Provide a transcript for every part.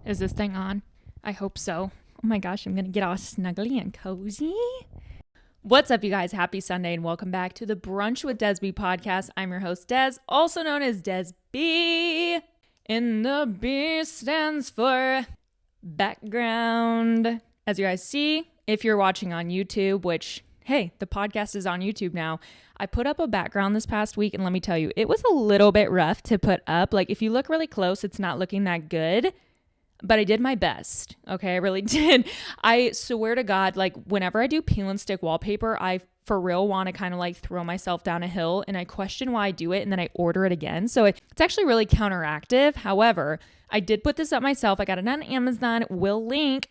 Is this thing on? I hope so. Oh my gosh, I'm going to get all snuggly and cozy. What's up, you guys? Happy Sunday and welcome back to the Brunch with DESB podcast. I'm your host, Des, also known as DESB. And the B stands for background. As you guys see, if you're watching on YouTube, which, hey, the podcast is on YouTube now, I put up a background this past week, and let me tell you, it was a little bit rough to put up. Like, if you look really close, it's not looking that good. But I did my best. Okay, I really did. I swear to God, like whenever I do peel and stick wallpaper, I for real want to kind of like throw myself down a hill, and I question why I do it, and then I order it again. So it's actually really counteractive. However, I did put this up myself. I got it on Amazon. Will link.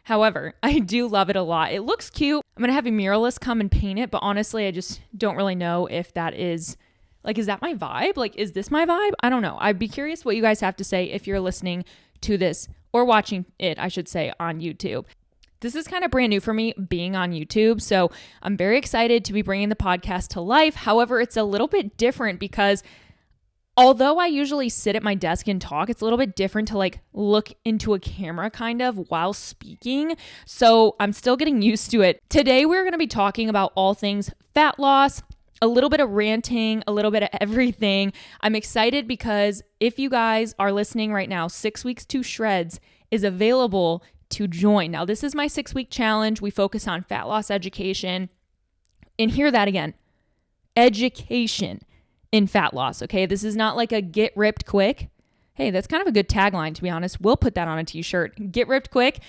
However, I do love it a lot. It looks cute. I'm going to have a muralist come and paint it, but honestly, I just don't really know if that is... Like, is that my vibe? Like, is this my vibe? I don't know. I'd be curious what you guys have to say if you're listening to this or watching it, I should say, on YouTube. This is kind of brand new for me being on YouTube. So I'm very excited to be bringing the podcast to life. However, it's a little bit different because although I usually sit at my desk and talk, it's a little bit different to like look into a camera kind of while speaking. So I'm still getting used to it. Today, we're going to be talking about all things fat loss, a little bit of ranting, a little bit of everything. I'm excited because if you guys are listening right now, 6 weeks to shreds is available to join. Now, this is my 6-week challenge. We focus on fat loss education. And hear that again, education in fat loss, okay? This is not like a get ripped quick. Hey, that's kind of a good tagline, to be honest. We'll put that on a t-shirt. Get ripped quick.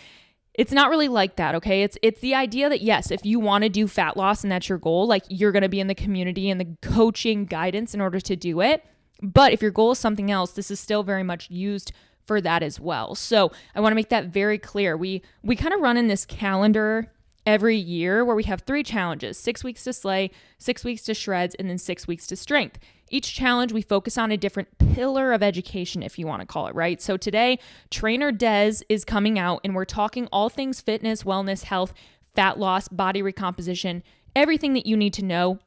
It's not really like that, okay? It's the idea that, yes, if you want to do fat loss and that's your goal, like you're going to be in the community and the coaching guidance in order to do it. But if your goal is something else, this is still very much used for that as well. So I want to make that very clear. We kind of run in this calendar every year where we have 3 challenges: 6 weeks to slay, 6 weeks to shreds, and then 6 weeks to strength. Each challenge, we focus on a different pillar of education, if you want to call it, right? So today, Trainer Des is coming out, and we're talking all things fitness, wellness, health, fat loss, body recomposition, everything that you need to know,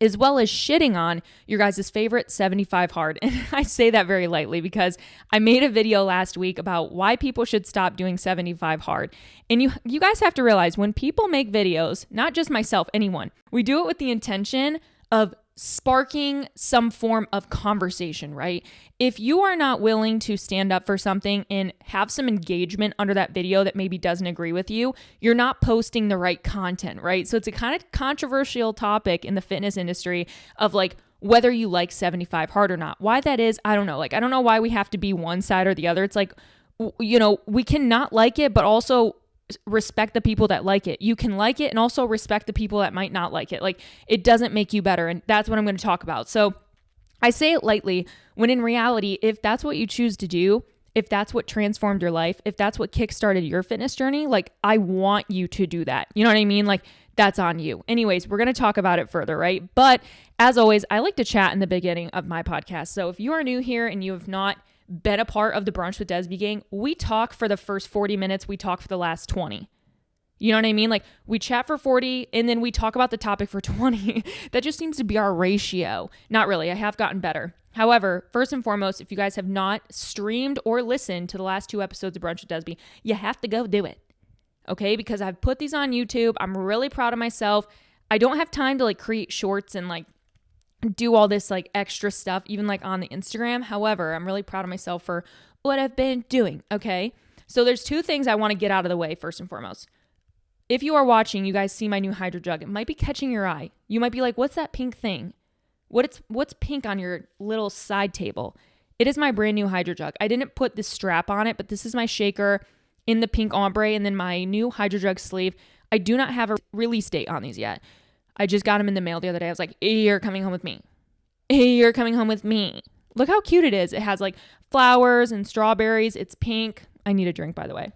as well as shitting on your guys' favorite 75 hard. And I say that very lightly because I made a video last week about why people should stop doing 75 hard. And you guys have to realize when people make videos, not just myself, anyone, we do it with the intention of sparking some form of conversation, right? If you are not willing to stand up for something and have some engagement under that video that maybe doesn't agree with you, you're not posting the right content, right? So it's a kind of controversial topic in the fitness industry of like whether you like 75 hard or not. Why that is, I don't know. Like, I don't know why we have to be one side or the other. It's like, you know, we cannot like it, but also respect the people that like it. You can like it and also respect the people that might not like it. Like, it doesn't make you better. And that's what I'm going to talk about. So I say it lightly when in reality, if that's what you choose to do, if that's what transformed your life, if that's what kickstarted your fitness journey, like I want you to do that. You know what I mean? Like that's on you. Anyways, we're going to talk about it further, right? But as always, I like to chat in the beginning of my podcast. So if you are new here and you have not been a part of the Brunch with DESB gang, we talk for the first 40 minutes, we talk for the last 20. You know what I mean? Like we chat for 40 and then we talk about the topic for 20. That just seems to be our ratio. Not really. I have gotten better. However, first and foremost, if you guys have not streamed or listened to the last 2 episodes of Brunch with DESB, you have to go do it. Okay? Because I've put these on YouTube. I'm really proud of myself. I don't have time to like create shorts and like do all this like extra stuff, even like on the Instagram. However, I'm really proud of myself for what I've been doing. Okay. So there's 2 things I want to get out of the way first and foremost. If you are watching, you guys see my new Hydro Jug. It might be catching your eye. You might be like, what's that pink thing? What's pink on your little side table? It is my brand new Hydro Jug. I didn't put this strap on it, but this is my shaker in the pink ombre and then my new Hydro Jug sleeve. I do not have a release date on these yet. I just got them in the mail the other day. I was like, hey, you're coming home with me. Hey, you're coming home with me. Look how cute it is. It has like flowers and strawberries. It's pink. I need a drink, by the way.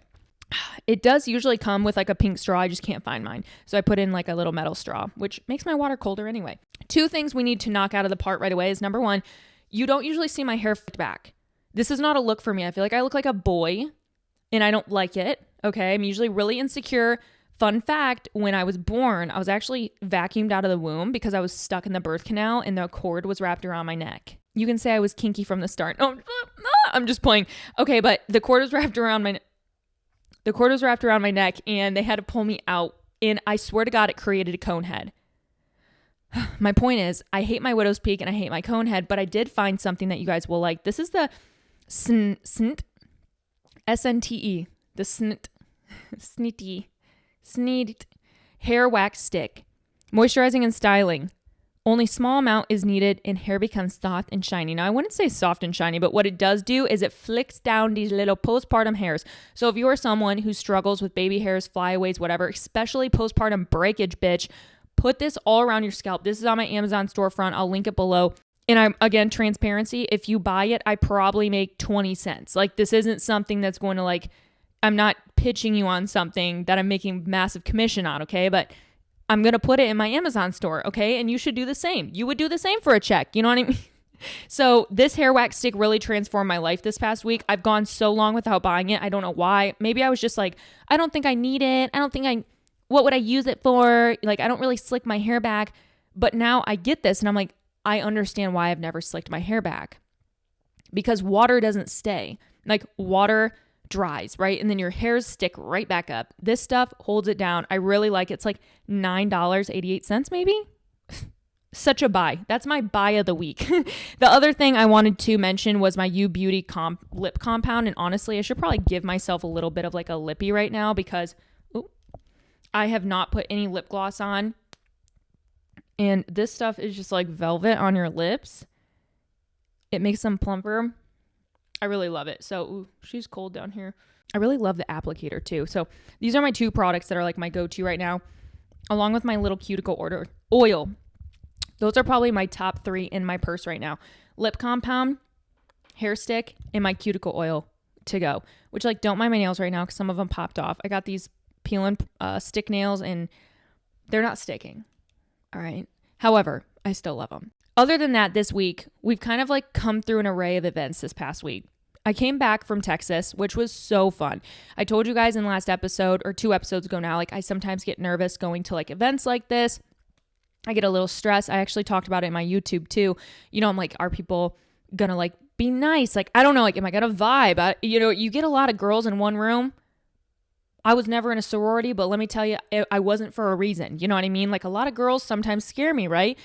It does usually come with like a pink straw. I just can't find mine. So I put in like a little metal straw, which makes my water colder anyway. 2 things we need to knock out of the park right away is number 1, you don't usually see my hair flipped back. This is not a look for me. I feel like I look like a boy and I don't like it. Okay. I'm usually really insecure. Fun fact, when I was born, I was actually vacuumed out of the womb because I was stuck in the birth canal and the cord was wrapped around my neck. You can say I was kinky from the start. Oh, I'm just playing. Okay, but the cord was wrapped around my neck, and they had to pull me out. And I swear to God, it created a cone head. My point is, I hate my widow's peak and I hate my cone head, but I did find something that you guys will like. This is the SNTE, the SNTE hair wax stick, moisturizing and styling. Only small amount is needed and hair becomes soft and shiny. Now, I wouldn't say soft and shiny, but what it does do is it flicks down these little postpartum hairs. So if you are someone who struggles with baby hairs, flyaways, whatever, especially postpartum breakage, bitch, put this all around your scalp. This is on my Amazon storefront. I'll link it below. And I'm, again, transparency. If you buy it, I probably make 20 cents. Like, this isn't something that's going to, like, I'm not pitching you on something that I'm making massive commission on, okay? But I'm going to put it in my Amazon store, okay? And you should do the same. You would do the same for a check. You know what I mean? So this hair wax stick really transformed my life this past week. I've gone so long without buying it. I don't know why. Maybe I was just like, I don't think I need it. What would I use it for? Like, I don't really slick my hair back. But now I get this and I'm like, I understand why I've never slicked my hair back. Because water doesn't stay. Like, water dries, right? And then your hairs stick right back up. This stuff holds it down. I really like it. It's like $9.88 maybe. Such a buy. That's my buy of the week. The other thing I wanted to mention was my U Beauty lip compound. And honestly, I should probably give myself a little bit of like a lippy right now because I have not put any lip gloss on. And this stuff is just like velvet on your lips. It makes them plumper. I really love it. So, she's cold down here. I really love the applicator too. So, these are my two products that are like my go-to right now, along with my little cuticle oil. Those are probably my top 3 in my purse right now. Lip compound, hair stick, and my cuticle oil to go. Which, like, don't mind my nails right now because some of them popped off. I got these peel and stick nails and they're not sticking. All right. However, I still love them. Other than that, this week, we've kind of like come through an array of events this past week. I came back from Texas, which was so fun. I told you guys in the last episode or 2 episodes ago now, like I sometimes get nervous going to like events like this. I get a little stressed. I actually talked about it in my YouTube too. You know, I'm like, are people gonna like be nice? Like, I don't know, like, am I gonna vibe? You get a lot of girls in one room. I was never in a sorority, but let me tell you, I wasn't for a reason. You know what I mean? Like, a lot of girls sometimes scare me, right?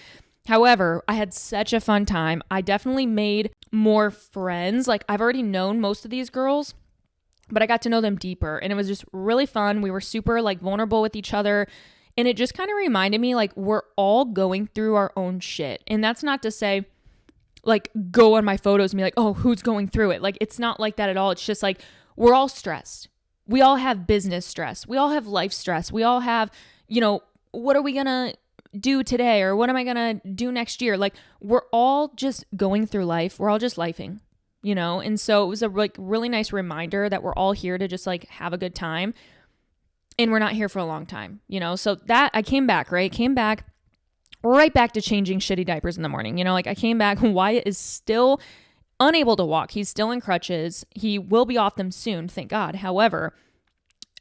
However, I had such a fun time. I definitely made more friends. Like, I've already known most of these girls, but I got to know them deeper. And it was just really fun. We were super like vulnerable with each other. And it just kind of reminded me like we're all going through our own shit. And that's not to say like go on my photos and be like, oh, who's going through it? Like, it's not like that at all. It's just like we're all stressed. We all have business stress. We all have life stress. We all have, what are we going to do today? Or what am I going to do next year? Like, we're all just going through life. We're all just lifing, And so it was a like really nice reminder that we're all here to just like have a good time. And we're not here for a long time, So that I came back, right? Right back to changing shitty diapers in the morning. Like I came back. Wyatt is still unable to walk. He's still in crutches. He will be off them soon, thank God. However,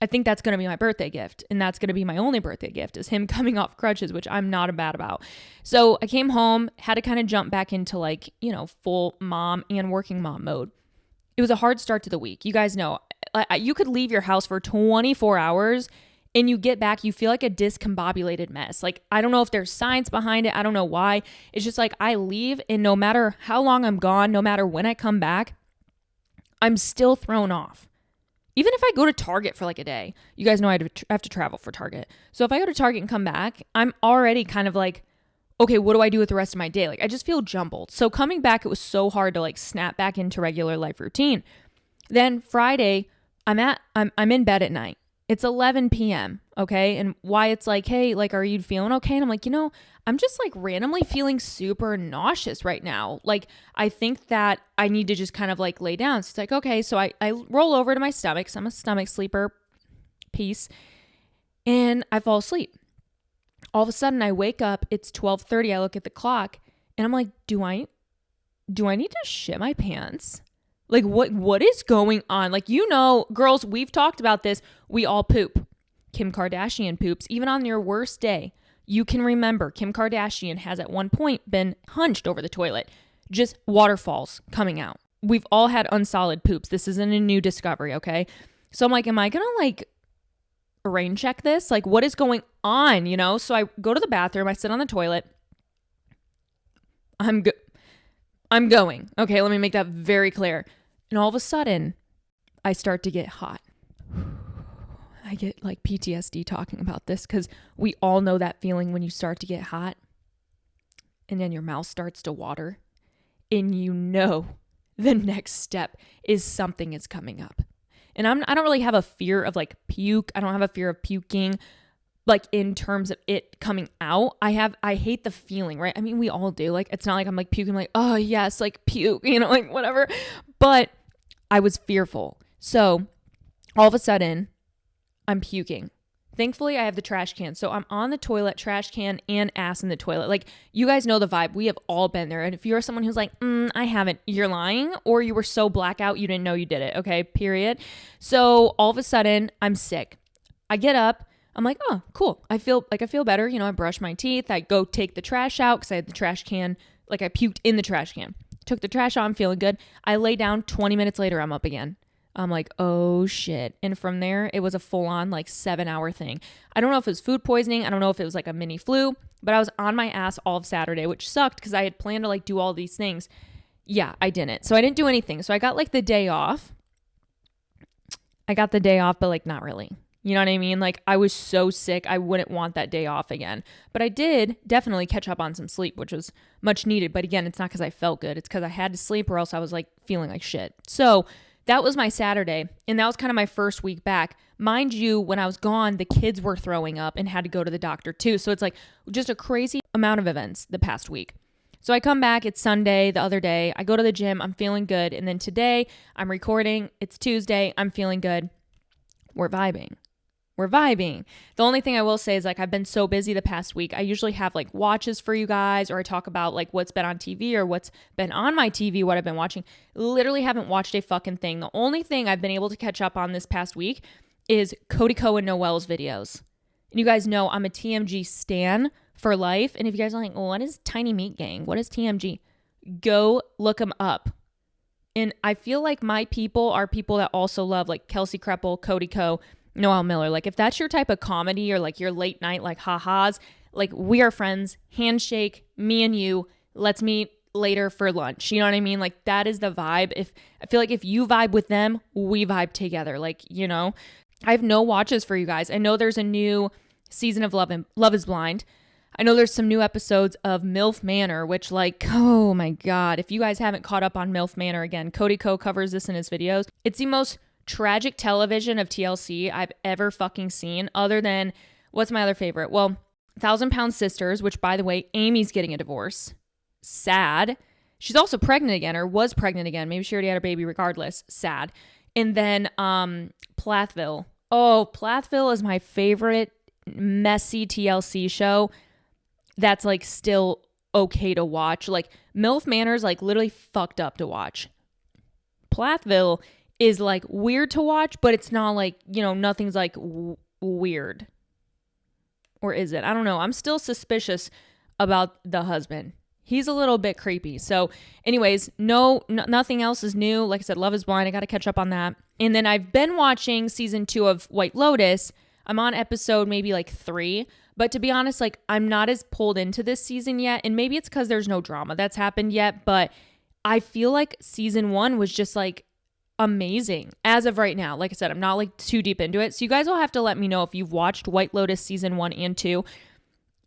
I think that's going to be my birthday gift. And that's going to be my only birthday gift is him coming off crutches, which I'm not bad about. So I came home, had to kind of jump back into like, full mom and working mom mode. It was a hard start to the week. You guys know, you could leave your house for 24 hours and you get back, you feel like a discombobulated mess. Like, I don't know if there's science behind it. I don't know why. It's just like I leave and no matter how long I'm gone, no matter when I come back, I'm still thrown off. Even if I go to Target for like a day, you guys know I have to travel for Target. So if I go to Target and come back, I'm already kind of like, okay, what do I do with the rest of my day? Like, I just feel jumbled. So coming back, it was so hard to like snap back into regular life routine. Then Friday, I'm in bed at night. It's 11 p.m. Okay. And Wyatt's like, hey, like, are you feeling okay? And I'm like, I'm just like randomly feeling super nauseous right now. Like, I think that I need to just kind of like lay down. So it's like, okay. So I roll over to my stomach. So I'm a stomach sleeper piece and I fall asleep. All of a sudden I wake up. It's 12:30. I look at the clock and I'm like, do I need to shit my pants? Like, what is going on? Like, girls, we've talked about this. We all poop. Kim Kardashian poops. Even on your worst day, you can remember Kim Kardashian has at one point been hunched over the toilet. Just waterfalls coming out. we've all had unsolid poops. This isn't a new discovery, okay? So I'm like, am I going to like rain check this? Like, what is going on, you know? So I go to the bathroom, I sit on the toilet. I'm going. Okay, let me make that very clear. And all of a sudden, I start to get hot. I get like PTSD talking about this because we all know that feeling when you start to get hot and then your mouth starts to water and you know the next step is something is coming up. And I don't really have a fear of like puke. I don't have a fear of puking like in terms of it coming out. I hate the feeling, right? I mean, we all do. Like, it's not like I'm like puking like, oh yes, like puke, you know, like whatever. But I was fearful. So all of a sudden I'm puking. Thankfully, I have the trash can. So I'm on the toilet, trash can, and ass in the toilet. Like, you guys know the vibe. We have all been there. And if you're someone who's like, I haven't, you're lying, or you were so blackout you didn't know you did it. Okay, period. So all of a sudden, I'm sick. I get up. I'm like, oh, cool. I feel better. You know, I brush my teeth. I go take the trash out because I had the trash can. Like, I puked in the trash can. Took the trash out. I'm feeling good. I lay down. 20 minutes later, I'm up again. I'm like, oh shit. And from there, it was a full on like 7-hour thing. I don't know if it was food poisoning. I don't know if it was like a mini flu, but I was on my ass all of Saturday, which sucked because I had planned to like do all these things. Yeah, I didn't. So I didn't do anything. So I got like the day off. But like not really. You know what I mean? Like, I was so sick, I wouldn't want that day off again. But I did definitely catch up on some sleep, which was much needed. But again, it's not because I felt good. It's because I had to sleep or else I was like feeling like shit. So that was my Saturday, and that was kind of my first week back. Mind you, when I was gone, the kids were throwing up and had to go to the doctor too. So it's like just a crazy amount of events the past week. So I come back, it's Sunday, the other day. I go to the gym, I'm feeling good. And then today, I'm recording, it's Tuesday, I'm feeling good. We're vibing. The only thing I will say is like I've been so busy the past week. I usually have like watches for you guys, or I talk about like what's been on TV or what's been on my TV, what I've been watching. Literally haven't watched a fucking thing. The only thing I've been able to catch up on this past week is Cody Ko and Noelle's videos. And you guys know I'm a TMG stan for life. And if you guys are like, well, what is Tiny Meat Gang? What is TMG? Go look them up. And I feel like my people are people that also love like Kelsey Kreppel, Cody Ko, Noelle Miller. Like, if that's your type of comedy or like your late night like ha-has, like, we are friends, handshake, me and you, let's meet later for lunch. You know what I mean? Like, that is the vibe. I feel like if you vibe with them, we vibe together. Like, you know, I have no watches for you guys. I know there's a new season of Love is Blind. I know there's some new episodes of MILF Manor, which, like, oh my God, if you guys haven't caught up on MILF Manor, again, Cody Ko covers this in his videos. It's the most tragic television of TLC I've ever fucking seen, other than, what's my other favorite? Well, 1,000 Pound Sisters, which, by the way, Amy's getting a divorce. Sad. She's also pregnant again, or was pregnant again. Maybe she already had a baby regardless. Sad. And then Plathville. Oh, Plathville is my favorite messy TLC show that's like still okay to watch. Like, MILF Manor's like literally fucked up to watch. Plathville is like weird to watch, but it's not like, you know, nothing's like weird. Or is it? I don't know. I'm still suspicious about the husband. He's a little bit creepy. So anyways, nothing else is new. Like I said, Love is Blind. I got to catch up on that. And then I've been watching season 2 of White Lotus. I'm on episode maybe like 3. But to be honest, like, I'm not as pulled into this season yet. And maybe it's because there's no drama that's happened yet. But I feel like season 1 was just like amazing as of right now. Like I said, I'm not like too deep into it. So you guys will have to let me know if you've watched White Lotus season 1 and 2.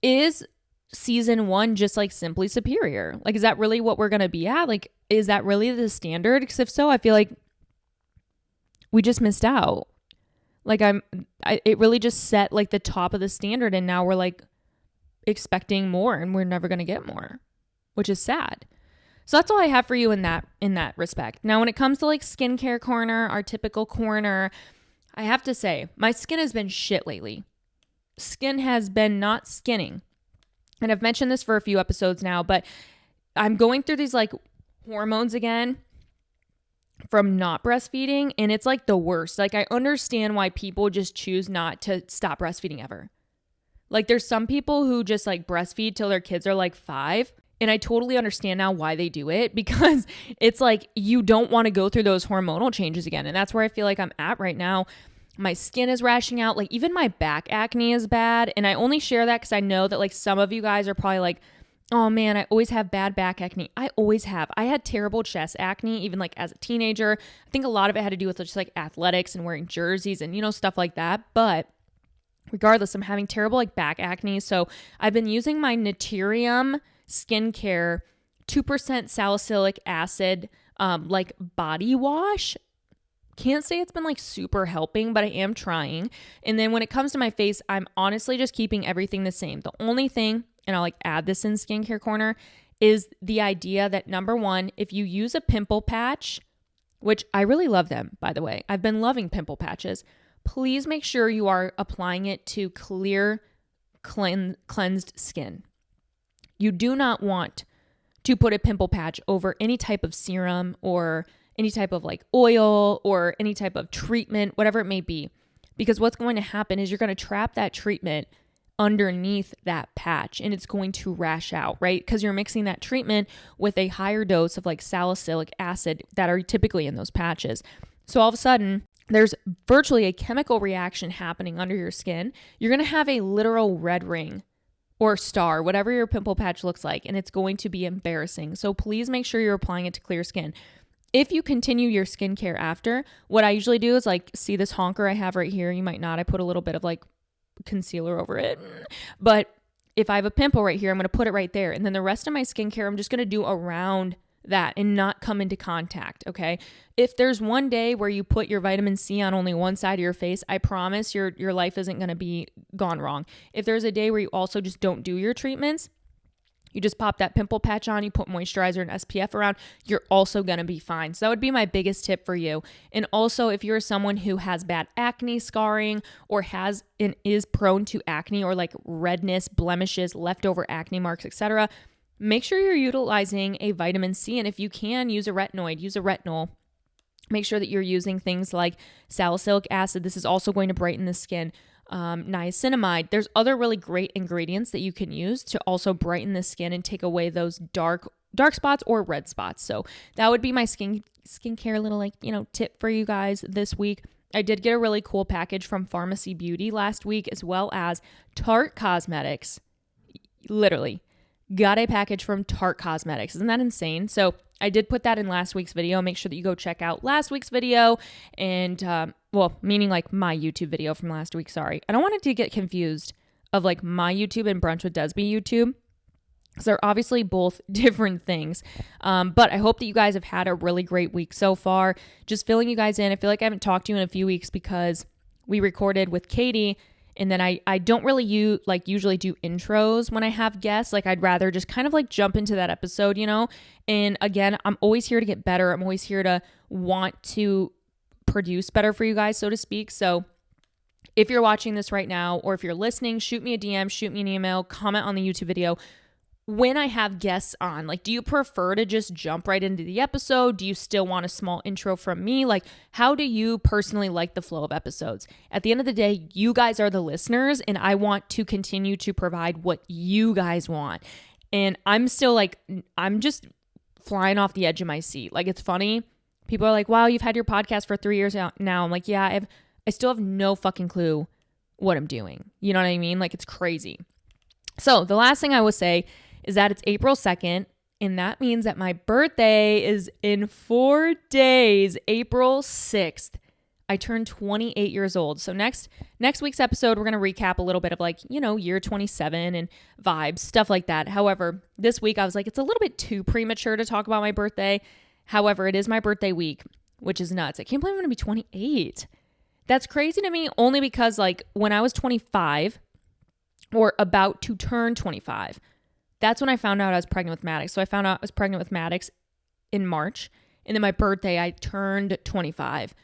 Is season 1 just like simply superior? Like, is that really what we're going to be at? Like, is that really the standard? Because if so, I feel like we just missed out. Like, it really just set like the top of the standard, and now we're like expecting more, and we're never going to get more, which is sad. So that's all I have for you in that respect. Now, when it comes to like skincare corner, our typical corner, I have to say my skin has been shit lately. Skin has been not skinning. And I've mentioned this for a few episodes now, but I'm going through these like hormones again from not breastfeeding, and it's like the worst. Like, I understand why people just choose not to stop breastfeeding ever. Like, there's some people who just like breastfeed till their kids are like 5. And I totally understand now why they do it, because it's like you don't want to go through those hormonal changes again. And that's where I feel like I'm at right now. My skin is rashing out. Like even my back acne is bad. And I only share that because I know that like some of you guys are probably like, oh man, I always have bad back acne. I always have. I had terrible chest acne, even like as a teenager. I think a lot of it had to do with just like athletics and wearing jerseys and, stuff like that. But regardless, I'm having terrible like back acne. So I've been using my Naturium skincare 2% salicylic acid like body wash. Can't say it's been like super helping, but I am trying. And then when it comes to my face, I'm honestly just keeping everything the same. The only thing, and I'll like add this in skincare corner, is the idea that number one, if you use a pimple patch, which I really love them, by the way, I've been loving pimple patches, please make sure you are applying it to clear, cleansed skin. You do not want to put a pimple patch over any type of serum or any type of like oil or any type of treatment, whatever it may be. Because what's going to happen is you're going to trap that treatment underneath that patch and it's going to rash out, right? Because you're mixing that treatment with a higher dose of like salicylic acid that are typically in those patches. So all of a sudden, there's virtually a chemical reaction happening under your skin. You're going to have a literal red ring or star, whatever your pimple patch looks like, and it's going to be embarrassing. So please make sure you're applying it to clear skin. If you continue your skincare after, what I usually do is like, see this honker I have right here? You might not. I put a little bit of like concealer over it. But if I have a pimple right here, I'm going to put it right there. And then the rest of my skincare, I'm just going to do around that and not come into contact, okay? If there's one day where you put your vitamin C on only one side of your face, I promise your life isn't going to be gone wrong. If there's a day where you also just don't do your treatments, you just pop that pimple patch on, you put moisturizer and SPF around, you're also going to be fine. So that would be my biggest tip for you. And also, if you're someone who has bad acne scarring or has and is prone to acne or like redness, blemishes, leftover acne marks, etc., make sure you're utilizing a vitamin C. And if you can, use a retinoid, use a retinol. Make sure that you're using things like salicylic acid. This is also going to brighten the skin. Niacinamide. There's other really great ingredients that you can use to also brighten the skin and take away those dark spots or red spots. So that would be my skincare little tip for you guys this week. I did get a really cool package from Pharmacy Beauty last week, as well as Tarte Cosmetics. Literally got a package from Tarte Cosmetics. Isn't that insane? So I did put that in last week's video. Make sure that you go check out last week's video and, meaning like my YouTube video from last week. Sorry. I don't want it to get confused of like my YouTube and Brunch with Desb YouTube, because they're obviously both different things. But I hope that you guys have had a really great week so far. Just filling you guys in. I feel like I haven't talked to you in a few weeks because we recorded with Katie. And then I don't really usually do intros when I have guests. Like I'd rather just kind of like jump into that episode, And again, I'm always here to get better. I'm always here to want to produce better for you guys, so to speak. So if you're watching this right now, or if you're listening, shoot me a DM, shoot me an email, comment on the YouTube video. When I have guests on, like, do you prefer to just jump right into the episode? Do you still want a small intro from me? Like, how do you personally like the flow of episodes? At the end of the day, you guys are the listeners, and I want to continue to provide what you guys want. And I'm still like, I'm just flying off the edge of my seat. Like, it's funny. People are like, wow, you've had your podcast for 3 years now. I'm like, yeah, I still have no fucking clue what I'm doing. You know what I mean? Like, it's crazy. So the last thing I will say is that it's April 2nd, and that means that my birthday is in 4 days, April 6th. I turned 28 years old. So next week's episode, we're going to recap a little bit of year 27 and vibes, stuff like that. However, this week I was like, it's a little bit too premature to talk about my birthday. However, it is my birthday week, which is nuts. I can't believe I'm going to be 28. That's crazy to me, only because when I was 25 or about to turn 25, that's when I found out I was pregnant with Maddox. So I found out I was pregnant with Maddox in March. And then my birthday, I turned 25.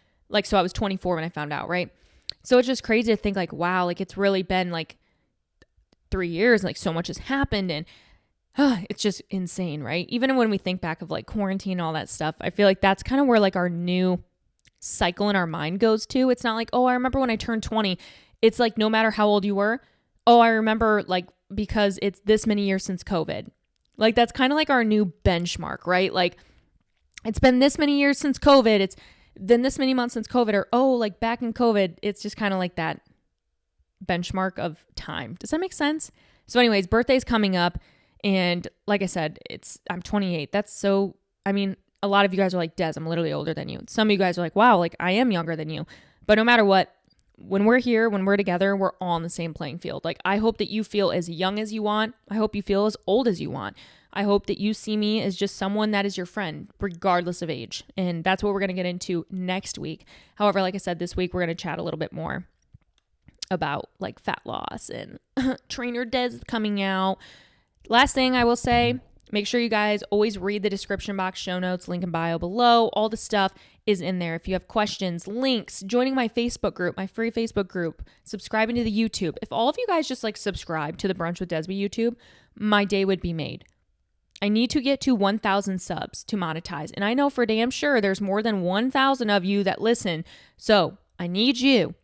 So I was 24 when I found out, right? So it's just crazy to think wow, it's really been 3 years. So much has happened. And it's just insane, right? Even when we think back of quarantine and all that stuff, I feel like that's kind of where our new cycle in our mind goes to. It's not oh, I remember when I turned 20. It's no matter how old you were. Oh, I remember because it's this many years since COVID. Like that's kind of like our new benchmark, right? Like it's been this many years since COVID. It's then this many months since COVID, or like back in COVID. It's just kind of like that benchmark of time. Does that make sense? So anyways, birthday's coming up. And like I said, I'm 28. A lot of you guys are like, Des, I'm literally older than you. Some of you guys are like, wow, like I am younger than you. But no matter what, when we're here, when we're together, we're all on the same playing field. Like I hope that you feel as young as you want. I hope you feel as old as you want. I hope that you see me as just someone that is your friend, regardless of age. And that's what we're going to get into next week. However, like I said, this week, we're going to chat a little bit more about like fat loss and Trainer Des coming out. Last thing I will say, make sure you guys always read the description box, show notes, link in bio below. All the stuff is in there. If you have questions, links, joining my Facebook group, my free Facebook group, subscribing to the YouTube. If all of you guys just like subscribe to the Brunch with Desb YouTube, my day would be made. I need to get to 1,000 subs to monetize. And I know for damn sure there's more than 1,000 of you that listen. So I need you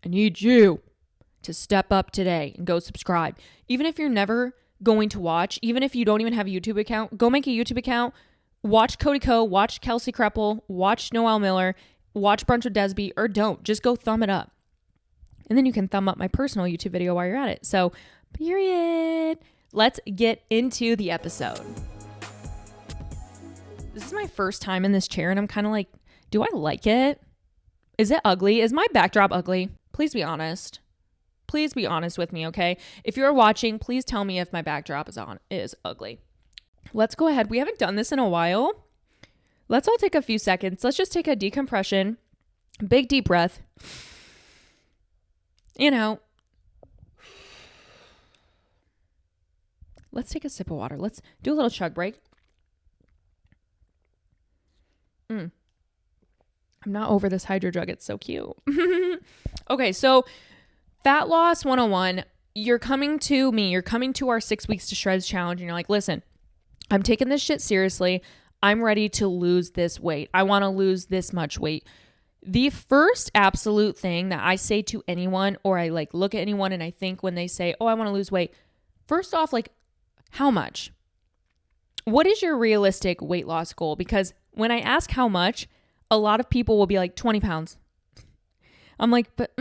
to step up today and go subscribe. Even if you're never going to watch, even if you don't even have a YouTube account, go make a YouTube account. Watch Cody Co, watch Kelsey Kreppel, watch Noelle Miller, watch Brunch with Desb, or don't. Just go thumb it up. And then you can thumb up my personal YouTube video while you're at it. So, period. Let's get into the episode. This is my first time in this chair and I'm kind of like, do I like it? Is it ugly? Is my backdrop ugly? Please be honest. Please be honest with me, okay? If you're watching, please tell me if my backdrop is ugly. Let's go ahead. We haven't done this in a while. Let's all take a few seconds. Let's just take a decompression. Big deep breath. Let's take a sip of water. Let's do a little chug break. I'm not over this hydro jug. It's so cute. Okay, so Fat Loss 101. You're coming to me. You're coming to our 6 weeks to shreds challenge. And you're like, listen, I'm taking this shit seriously. I'm ready to lose this weight. I want to lose this much weight. The first absolute thing that I say to anyone, or I like look at anyone and I think when they say, oh, I want to lose weight. First off, like, how much? What is your realistic weight loss goal? Because when I ask how much, a lot of people will be like 20 pounds. I'm like, but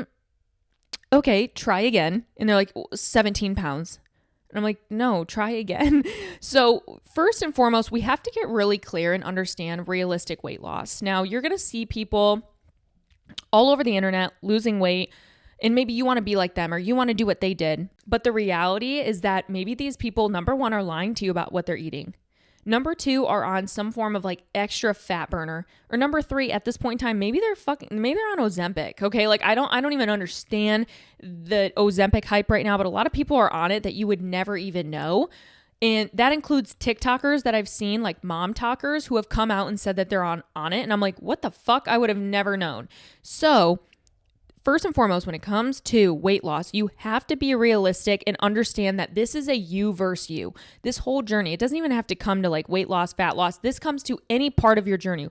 okay, try again. And they're like 17 pounds. And I'm like, no, try again. So first and foremost, we have to get really clear and understand realistic weight loss. Now, you're going to see people all over the internet losing weight. And maybe you want to be like them or you want to do what they did. But the reality is that maybe these people, number one, are lying to you about what they're eating. Number two, are on some form of like extra fat burner. Or number three, at this point in time, maybe they're on Ozempic. Okay. Like I don't even understand the Ozempic hype right now, but a lot of people are on it that you would never even know. And that includes TikTokers that I've seen, like mom talkers who have come out and said that they're on it. And I'm like, what the fuck? I would have never known. So first and foremost, when it comes to weight loss, you have to be realistic and understand that this is a you versus you. This whole journey, it doesn't even have to come to like weight loss, fat loss. This comes to any part of your journey.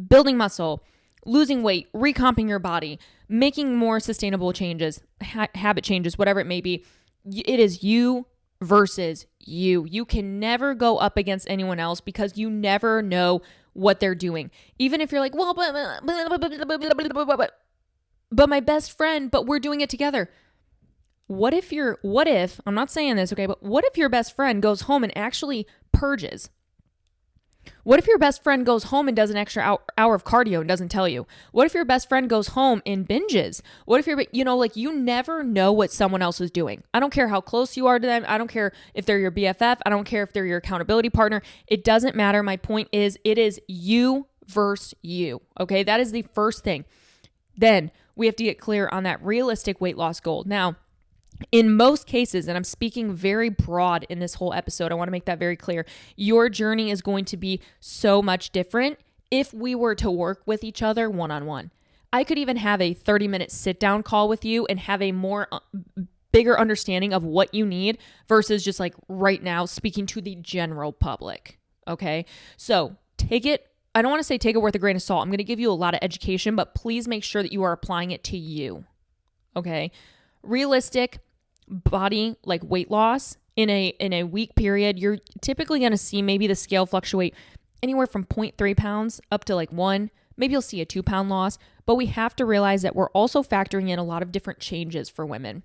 Building muscle, losing weight, recomping your body, making more sustainable changes, habit changes, whatever it may be. It is you versus you. You can never go up against anyone else because you never know what they're doing. Even if you're like, well, but my best friend, but we're doing it together. What if, I'm not saying this, okay, but what if your best friend goes home and actually purges? What if your best friend goes home and does an extra hour of cardio and doesn't tell you? What if your best friend goes home and binges? What if you never know what someone else is doing. I don't care how close you are to them. I don't care if they're your BFF. I don't care if they're your accountability partner. It doesn't matter. My point is, it is you versus you, okay? That is the first thing. Then we have to get clear on that realistic weight loss goal. Now, in most cases, and I'm speaking very broad in this whole episode, I want to make that very clear. Your journey is going to be so much different if we were to work with each other one-on-one. I could even have a 30-minute sit-down call with you and have a more bigger understanding of what you need versus just like right now speaking to the general public. Okay? So I don't want to say take it with a grain of salt. I'm going to give you a lot of education, but please make sure that you are applying it to you. Okay? Realistic body, like weight loss in a week period, you're typically going to see maybe the scale fluctuate anywhere from 0.3 pounds up to like 1. Maybe you'll see a 2-pound loss, but we have to realize that we're also factoring in a lot of different changes for women,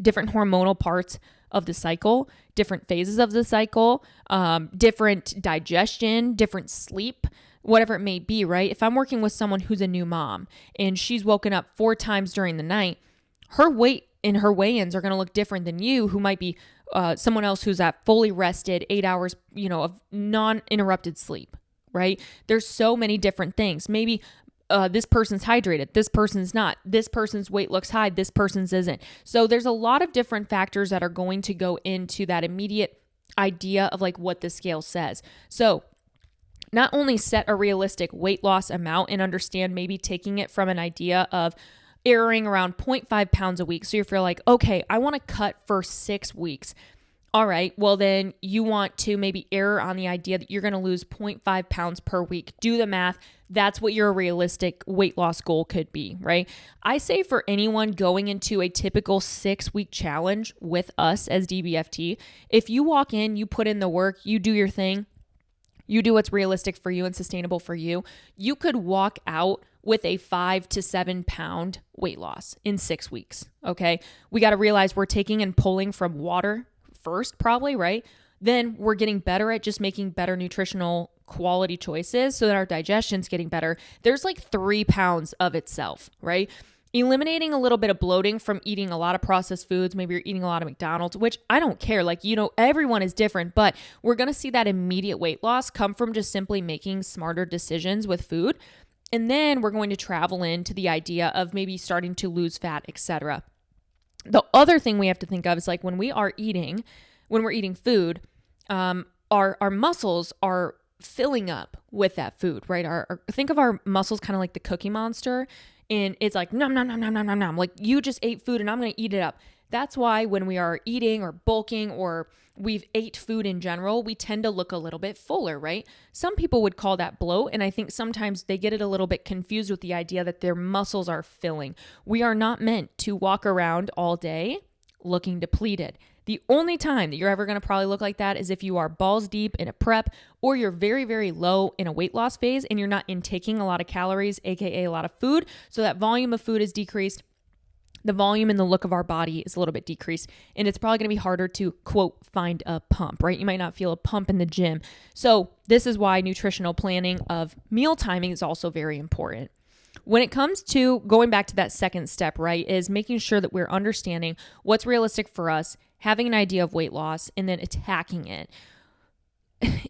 different hormonal parts of the cycle, different phases of the cycle, different digestion, different sleep, whatever it may be, right? If I'm working with someone who's a new mom and she's woken up 4 times during the night, her weight and her weigh-ins are going to look different than you, who might be someone else who's at fully rested 8 hours, of non-interrupted sleep, right? There's so many different things. Maybe this person's hydrated, this person's not, this person's weight looks high, this person's isn't. So there's a lot of different factors that are going to go into that immediate idea of like what the scale says. So not only set a realistic weight loss amount and understand maybe taking it from an idea of erring around 0.5 pounds a week. So if you're like, okay, I want to cut for 6 weeks. All right, well then you want to maybe err on the idea that you're going to lose 0.5 pounds per week. Do the math. That's what your realistic weight loss goal could be, right? I say for anyone going into a typical 6-week challenge with us as DBFT, if you walk in, you put in the work, you do your thing, you do what's realistic for you and sustainable for you, you could walk out with a 5 to 7 pound weight loss in 6 weeks, okay? We got to realize we're taking and pulling from water first, probably, right? Then we're getting better at just making better nutritional quality choices so that our digestion's getting better. There's like 3 pounds of itself, right? Eliminating a little bit of bloating from eating a lot of processed foods. Maybe you're eating a lot of McDonald's, which I don't care. Like, everyone is different, but we're going to see that immediate weight loss come from just simply making smarter decisions with food. And then we're going to travel into the idea of maybe starting to lose fat, etc. The other thing we have to think of is like when we're eating food, our muscles are filling up with that food, right? Think of our muscles kind of like the Cookie Monster, and it's like nom nom nom nom nom nom nom. Like you just ate food and I'm gonna eat it up. That's why when we are eating or bulking or we've ate food in general, we tend to look a little bit fuller, right? Some people would call that bloat, and I think sometimes they get it a little bit confused with the idea that their muscles are filling. We are not meant to walk around all day looking depleted. The only time that you're ever going to probably look like that is if you are balls deep in a prep or you're very, very low in a weight loss phase and you're not intaking a lot of calories, aka a lot of food, so that volume of food is decreased. The volume and the look of our body is a little bit decreased, and it's probably going to be harder to, quote, find a pump, right? You might not feel a pump in the gym. So this is why nutritional planning of meal timing is also very important. When it comes to going back to that second step, right, is making sure that we're understanding what's realistic for us, having an idea of weight loss, and then attacking it.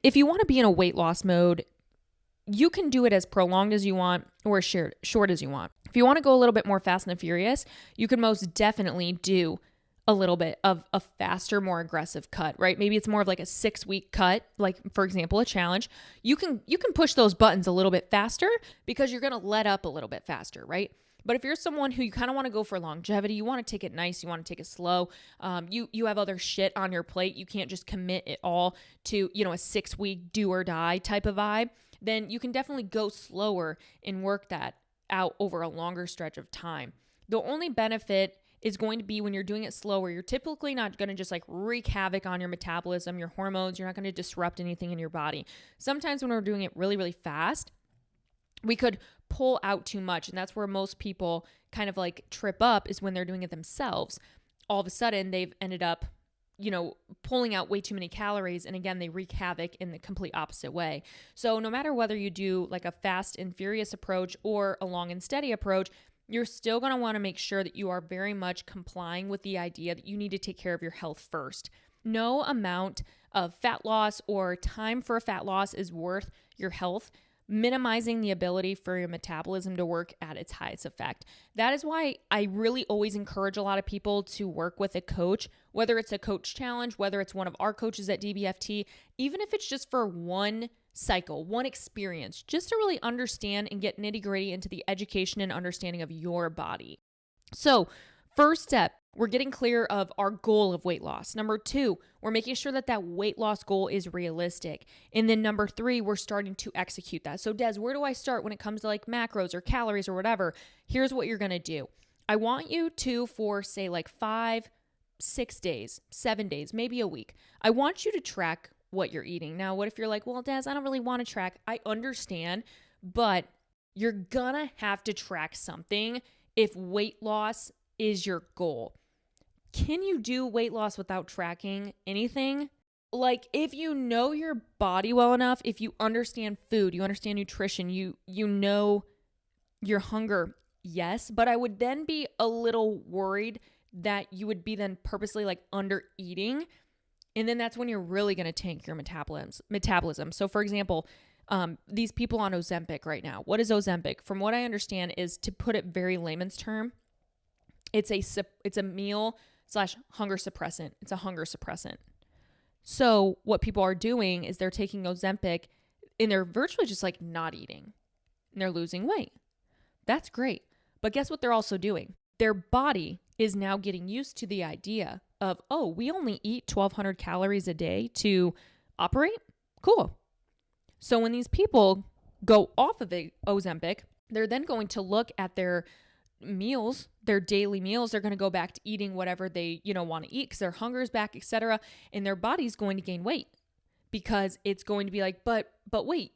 If you want to be in a weight loss mode, you can do it as prolonged as you want or as short as you want. If you want to go a little bit more fast and furious, you can most definitely do a little bit of a faster, more aggressive cut, right? Maybe it's more of like a 6-week cut, like for example, a challenge. You can push those buttons a little bit faster because you're going to let up a little bit faster, right? But if you're someone who you kind of want to go for longevity, you want to take it nice, you want to take it slow, you have other shit on your plate, you can't just commit it all to, a 6-week do or die type of vibe, then you can definitely go slower and work that out over a longer stretch of time. The only benefit is going to be when you're doing it slower. You're typically not going to just like wreak havoc on your metabolism, your hormones. You're not going to disrupt anything in your body. Sometimes when we're doing it really, really fast, we could pull out too much. And that's where most people kind of like trip up, is when they're doing it themselves. All of a sudden they've ended up, pulling out way too many calories. And again, they wreak havoc in the complete opposite way. So no matter whether you do like a fast and furious approach or a long and steady approach, you're still going to want to make sure that you are very much complying with the idea that you need to take care of your health first. No amount of fat loss or time for a fat loss is worth your health minimizing the ability for your metabolism to work at its highest effect. That is why I really always encourage a lot of people to work with a coach, whether it's a coach challenge, whether it's one of our coaches at DBFT, even if it's just for one cycle, one experience, just to really understand and get nitty-gritty into the education and understanding of your body. So, first step, we're getting clear of our goal of weight loss. Number 2, we're making sure that that weight loss goal is realistic. And then number 3, we're starting to execute that. So Des, where do I start when it comes to like macros or calories or whatever? Here's what you're going to do. I want you to, for say like 5 6 days, 7 days, maybe a week. I want you to track what you're eating. Now, what if you're like, well, Des, I don't really want to track. I understand, but you're gonna have to track something if weight loss is your goal. Can you do weight loss without tracking anything? Like, if you know your body well enough, if you understand food, you understand nutrition, you know your hunger, yes, but I would then be a little worried that you would be then purposely like under eating. And then that's when you're really going to tank your metabolism. So for example, these people on Ozempic right now, what is Ozempic? From what I understand is, to put it very layman's term, it's a meal / hunger suppressant. It's a hunger suppressant. So what people are doing is they're taking Ozempic and they're virtually just like not eating and they're losing weight. That's great. But guess what they're also doing? Their body is now getting used to the idea of, oh, we only eat 1,200 calories a day to operate? Cool. So when these people go off of Ozempic, they're then going to look at their meals, their daily meals. They're going to go back to eating whatever they, want to eat because their hunger is back, etc. And their body's going to gain weight because it's going to be like, but wait,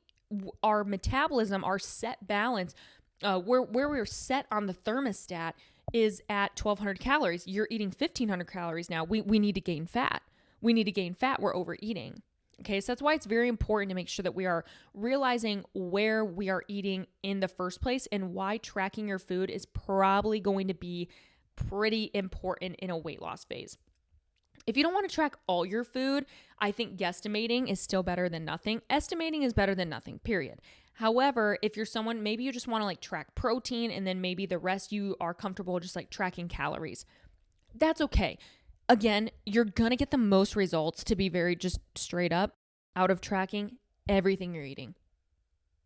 our metabolism, our set balance, where we're set on the thermostat is at 1,200 calories. You're eating 1,500 calories now. We need to gain fat. We need to gain fat. We're overeating. Okay, so that's why it's very important to make sure that we are realizing where we are eating in the first place and why tracking your food is probably going to be pretty important in a weight loss phase. If you don't want to track all your food, I think guesstimating is still better than nothing. Estimating is better than nothing, period. However, if you're someone, maybe you just want to like track protein and then maybe the rest you are comfortable just like tracking calories. That's okay. Again, you're going to get the most results, to be very just straight up, out of tracking everything you're eating.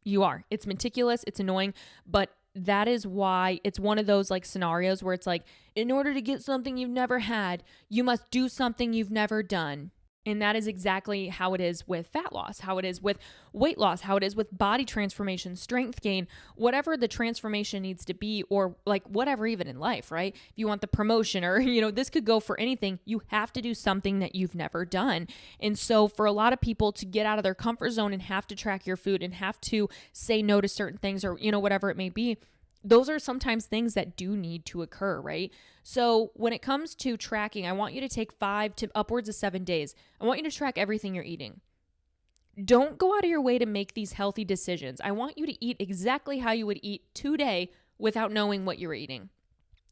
You are. It's meticulous. It's annoying. But that is why it's one of those like scenarios where it's like, in order to get something you've never had, you must do something you've never done. And that is exactly how it is with fat loss, how it is with weight loss, how it is with body transformation, strength gain, whatever the transformation needs to be, or like whatever even in life, right? If you want the promotion or, this could go for anything, you have to do something that you've never done. And so for a lot of people to get out of their comfort zone and have to track your food and have to say no to certain things or, whatever it may be, those are sometimes things that do need to occur, right? So when it comes to tracking, I want you to take 5 to upwards of 7 days. I want you to track everything you're eating. Don't go out of your way to make these healthy decisions. I want you to eat exactly how you would eat today without knowing what you're eating.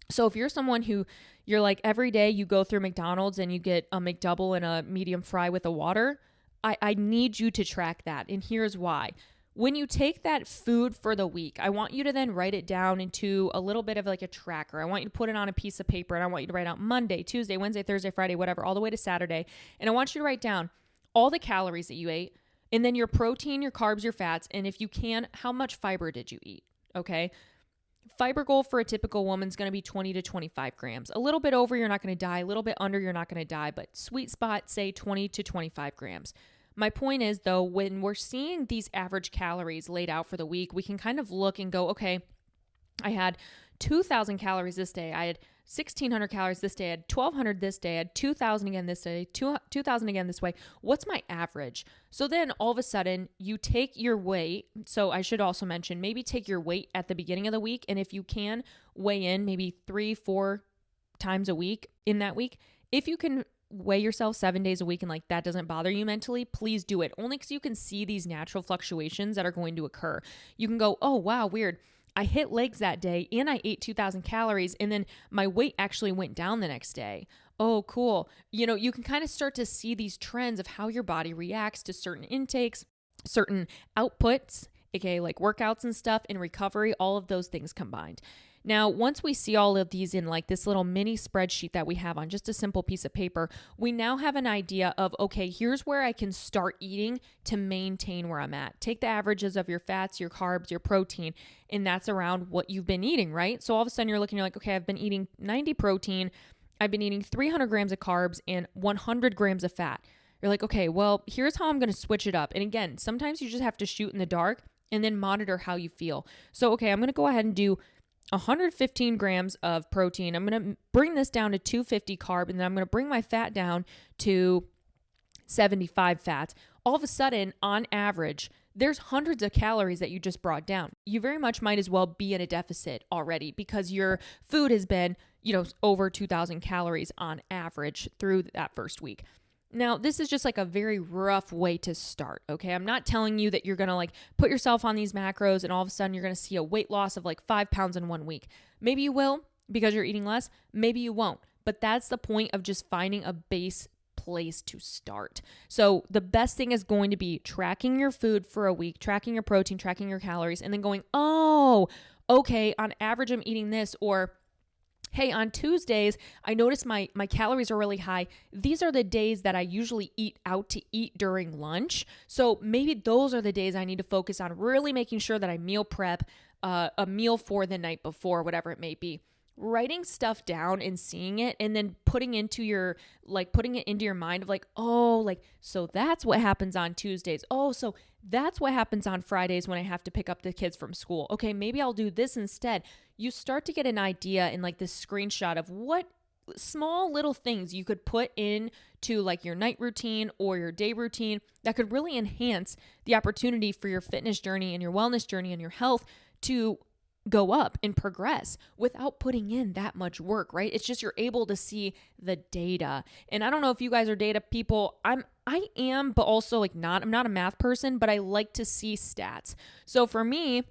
So if you're someone who you're like every day you go through McDonald's and you get a McDouble and a medium fry with a water, I need you to track that. And here's why. When you take that food for the week, I want you to then write it down into a little bit of like a tracker. I want you to put it on a piece of paper and I want you to write out Monday, Tuesday, Wednesday, Thursday, Friday, whatever, all the way to Saturday. And I want you to write down all the calories that you ate and then your protein, your carbs, your fats, and if you can, how much fiber did you eat? Okay. Fiber goal for a typical woman is going to be 20 to 25 grams. A little bit over, you're not going to die. A little bit under, you're not going to die. But sweet spot, say 20 to 25 grams. My point is, though, when we're seeing these average calories laid out for the week, we can kind of look and go, okay, I had 2,000 calories this day. I had 1,600 calories this day. I had 1,200 this day. I had 2,000 again this day, 2,000 again this way. What's my average? So then all of a sudden you take your weight. So I should also mention, maybe take your weight at the beginning of the week. And if you can, weigh in maybe 3-4 times a week in that week. If you can weigh yourself 7 days a week and like that doesn't bother you mentally, please do it. Only because you can see these natural fluctuations that are going to occur. You can go, oh, wow, weird. I hit legs that day and I ate 2,000 calories and then my weight actually went down the next day. Oh, cool. You can kind of start to see these trends of how your body reacts to certain intakes, certain outputs, aka like workouts and stuff, and recovery, all of those things combined. Now, once we see all of these in like this little mini spreadsheet that we have on just a simple piece of paper, we now have an idea of, okay, here's where I can start eating to maintain where I'm at. Take the averages of your fats, your carbs, your protein, and that's around what you've been eating, right? So all of a sudden you're looking, you're like, okay, I've been eating 90 protein, I've been eating 300 grams of carbs and 100 grams of fat. You're like, okay, well, here's how I'm going to switch it up. And again, sometimes you just have to shoot in the dark and then monitor how you feel. So, okay, I'm going to go ahead and do 115 grams of protein. I'm going to bring this down to 250 carb, and then I'm going to bring my fat down to 75 fats. All of a sudden, on average, there's hundreds of calories that you just brought down. You very much might as well be in a deficit already because your food has been, over 2,000 calories on average through that first week. Now, this is just like a very rough way to start, okay? I'm not telling you that you're going to put yourself on these macros and all of a sudden you're going to see a weight loss of 5 pounds in 1 week. Maybe you will because you're eating less. Maybe you won't. But that's the point of just finding a base place to start. So the best thing is going to be tracking your food for a week, tracking your protein, tracking your calories, and then going, oh, okay, on average I'm eating this, or hey, on Tuesdays, I notice my calories are really high. These are the days that I usually eat out to eat during lunch. So maybe those are the days I need to focus on really making sure that I meal prep a meal for the night before, whatever it may be. Writing stuff down and seeing it and then putting it into your mind of so that's what happens on Tuesdays. Oh, so that's what happens on Fridays when I have to pick up the kids from school. Okay, maybe I'll do this instead. You start to get an idea in this screenshot of what small little things you could put into your night routine or your day routine that could really enhance the opportunity for your fitness journey and your wellness journey and your health to go up and progress without putting in that much work, right? It's just you're able to see the data. And I don't know if you guys are data people. I am, but also not. I'm not a math person, but I like to see stats. So for me,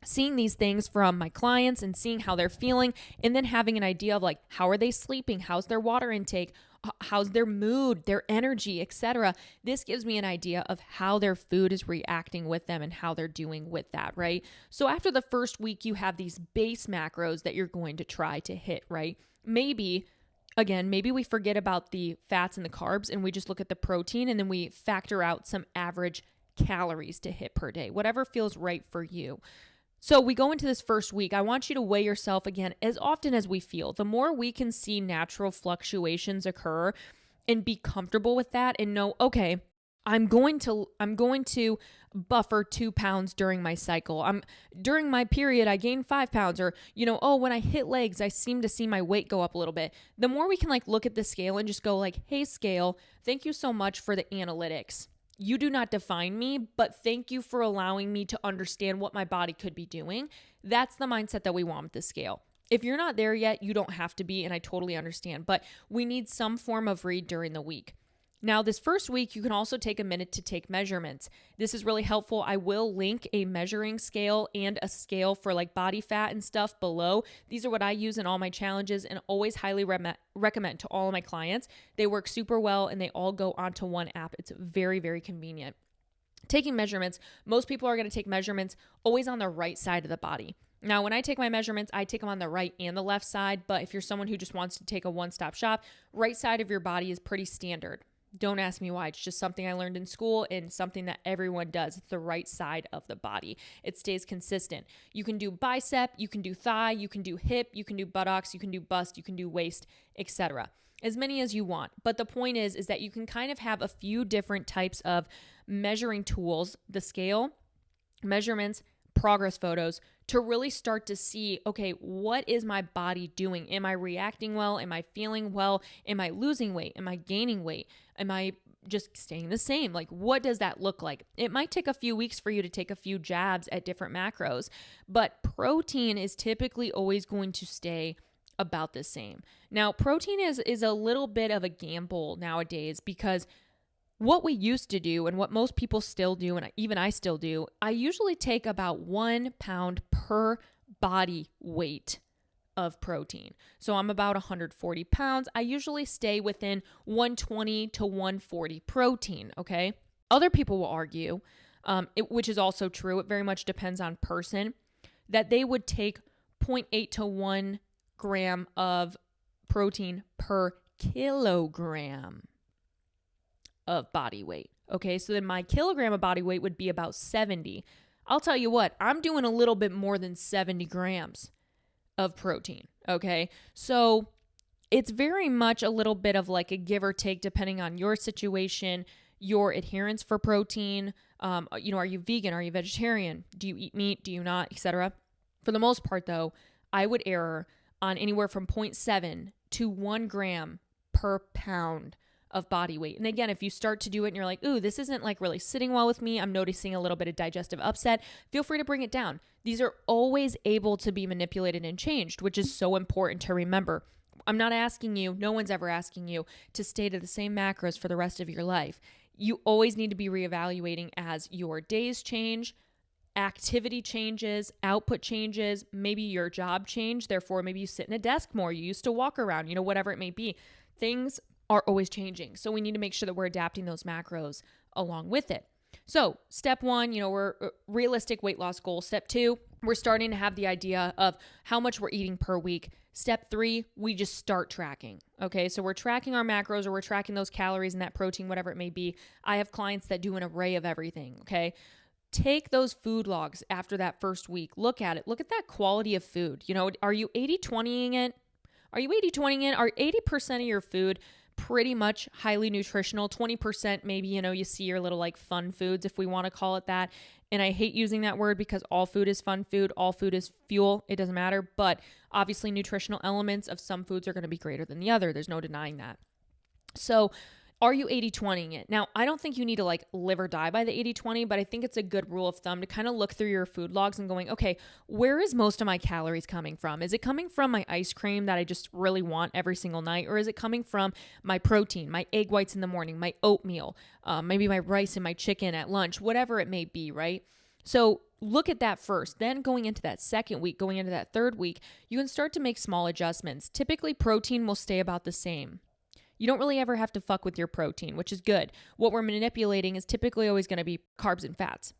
seeing these things from my clients and seeing how they're feeling and then having an idea of how are they sleeping? How's their water intake? How's their mood, their energy, etc. This gives me an idea of how their food is reacting with them and how they're doing with that, right? So after the first week, you have these base macros that you're going to try to hit, right? Maybe we forget about the fats and the carbs and we just look at the protein and then we factor out some average calories to hit per day, whatever feels right for you. So we go into this first week. I want you to weigh yourself again as often as we feel. The more we can see natural fluctuations occur and be comfortable with that and know, okay, I'm going to buffer 2 pounds during my cycle. During my period, I gain 5 pounds, or when I hit legs, I seem to see my weight go up a little bit. The more we can look at the scale and just go hey scale, thank you so much for the analytics. You do not define me, but thank you for allowing me to understand what my body could be doing. That's the mindset that we want with the scale. If you're not there yet, you don't have to be, and I totally understand, but we need some form of read during the week. Now, this first week, you can also take a minute to take measurements. This is really helpful. I will link a measuring scale and a scale for body fat and stuff below. These are what I use in all my challenges and always highly recommend to all of my clients. They work super well and they all go onto one app. It's very, very convenient. Taking measurements, most people are going to take measurements always on the right side of the body. Now, when I take my measurements, I take them on the right and the left side, but if you're someone who just wants to take a one-stop shop, right side of your body is pretty standard. Don't ask me why. It's just something I learned in school and something that everyone does. It's the right side of the body. It stays consistent. You can do bicep, you can do thigh, you can do hip, you can do buttocks, you can do bust, you can do waist, etc. As many as you want. But the point is that you can kind of have a few different types of measuring tools, the scale, measurements, progress photos, to really start to see, okay, what is my body doing? Am I reacting well? Am I feeling well? Am I losing weight? Am I gaining weight? Am I just staying the same? What does that look like? It might take a few weeks for you to take a few jabs at different macros, but protein is typically always going to stay about the same. Now, protein is a little bit of a gamble nowadays because what we used to do and what most people still do, and even I still do, I usually take about 1 pound per body weight of protein. So I'm about 140 pounds. I usually stay within 120 to 140 protein, okay? Other people will argue, which is also true, it very much depends on person, that they would take 0.8 to 1 gram of protein per kilogram of body weight. Okay, so then my kilogram of body weight would be about 70. I'll tell you what, I'm doing a little bit more than 70 grams of protein. Okay, so it's very much a little bit of a give or take depending on your situation, your adherence for protein. Are you vegan? Are you vegetarian? Do you eat meat? Do you not? Etc. For the most part, though, I would err on anywhere from 0.7 to 1 gram per pound of body weight. And again, if you start to do it and you're like, ooh, this isn't like really sitting well with me, I'm noticing a little bit of digestive upset, feel free to bring it down. These are always able to be manipulated and changed, which is so important to remember. I'm not asking you, no one's ever asking you to stay to the same macros for the rest of your life. You always need to be reevaluating as your days change, activity changes, output changes, maybe your job changed, therefore maybe you sit in a desk more, you used to walk around, whatever it may be. Things are always changing. So we need to make sure that we're adapting those macros along with it. So step 1, we're realistic weight loss goal. Step 2, we're starting to have the idea of how much we're eating per week. Step 3, we just start tracking. Okay, so we're tracking our macros, or we're tracking those calories and that protein, whatever it may be. I have clients that do an array of everything. Okay, take those food logs after that first week. Look at it. Look at that quality of food. Are you 80-20ing it? Are you 80-20ing it? Are 80% of your food pretty much highly nutritional? 20% maybe, you see your little like fun foods, if we want to call it that. And I hate using that word because all food is fun food. All food is fuel. It doesn't matter. But obviously nutritional elements of some foods are going to be greater than the other. There's no denying that. So are you 80-20ing it? Now, I don't think you need to like live or die by the 80-20, but I think it's a good rule of thumb to kind of look through your food logs and going, okay, where is most of my calories coming from? Is it coming from my ice cream that I just really want every single night? Or is it coming from my protein, my egg whites in the morning, my oatmeal, maybe my rice and my chicken at lunch, whatever it may be, right? So look at that first. Then going into that second week, going into that third week, you can start to make small adjustments. Typically, protein will stay about the same. You don't really ever have to fuck with your protein, which is good. What we're manipulating is typically always going to be carbs and fats.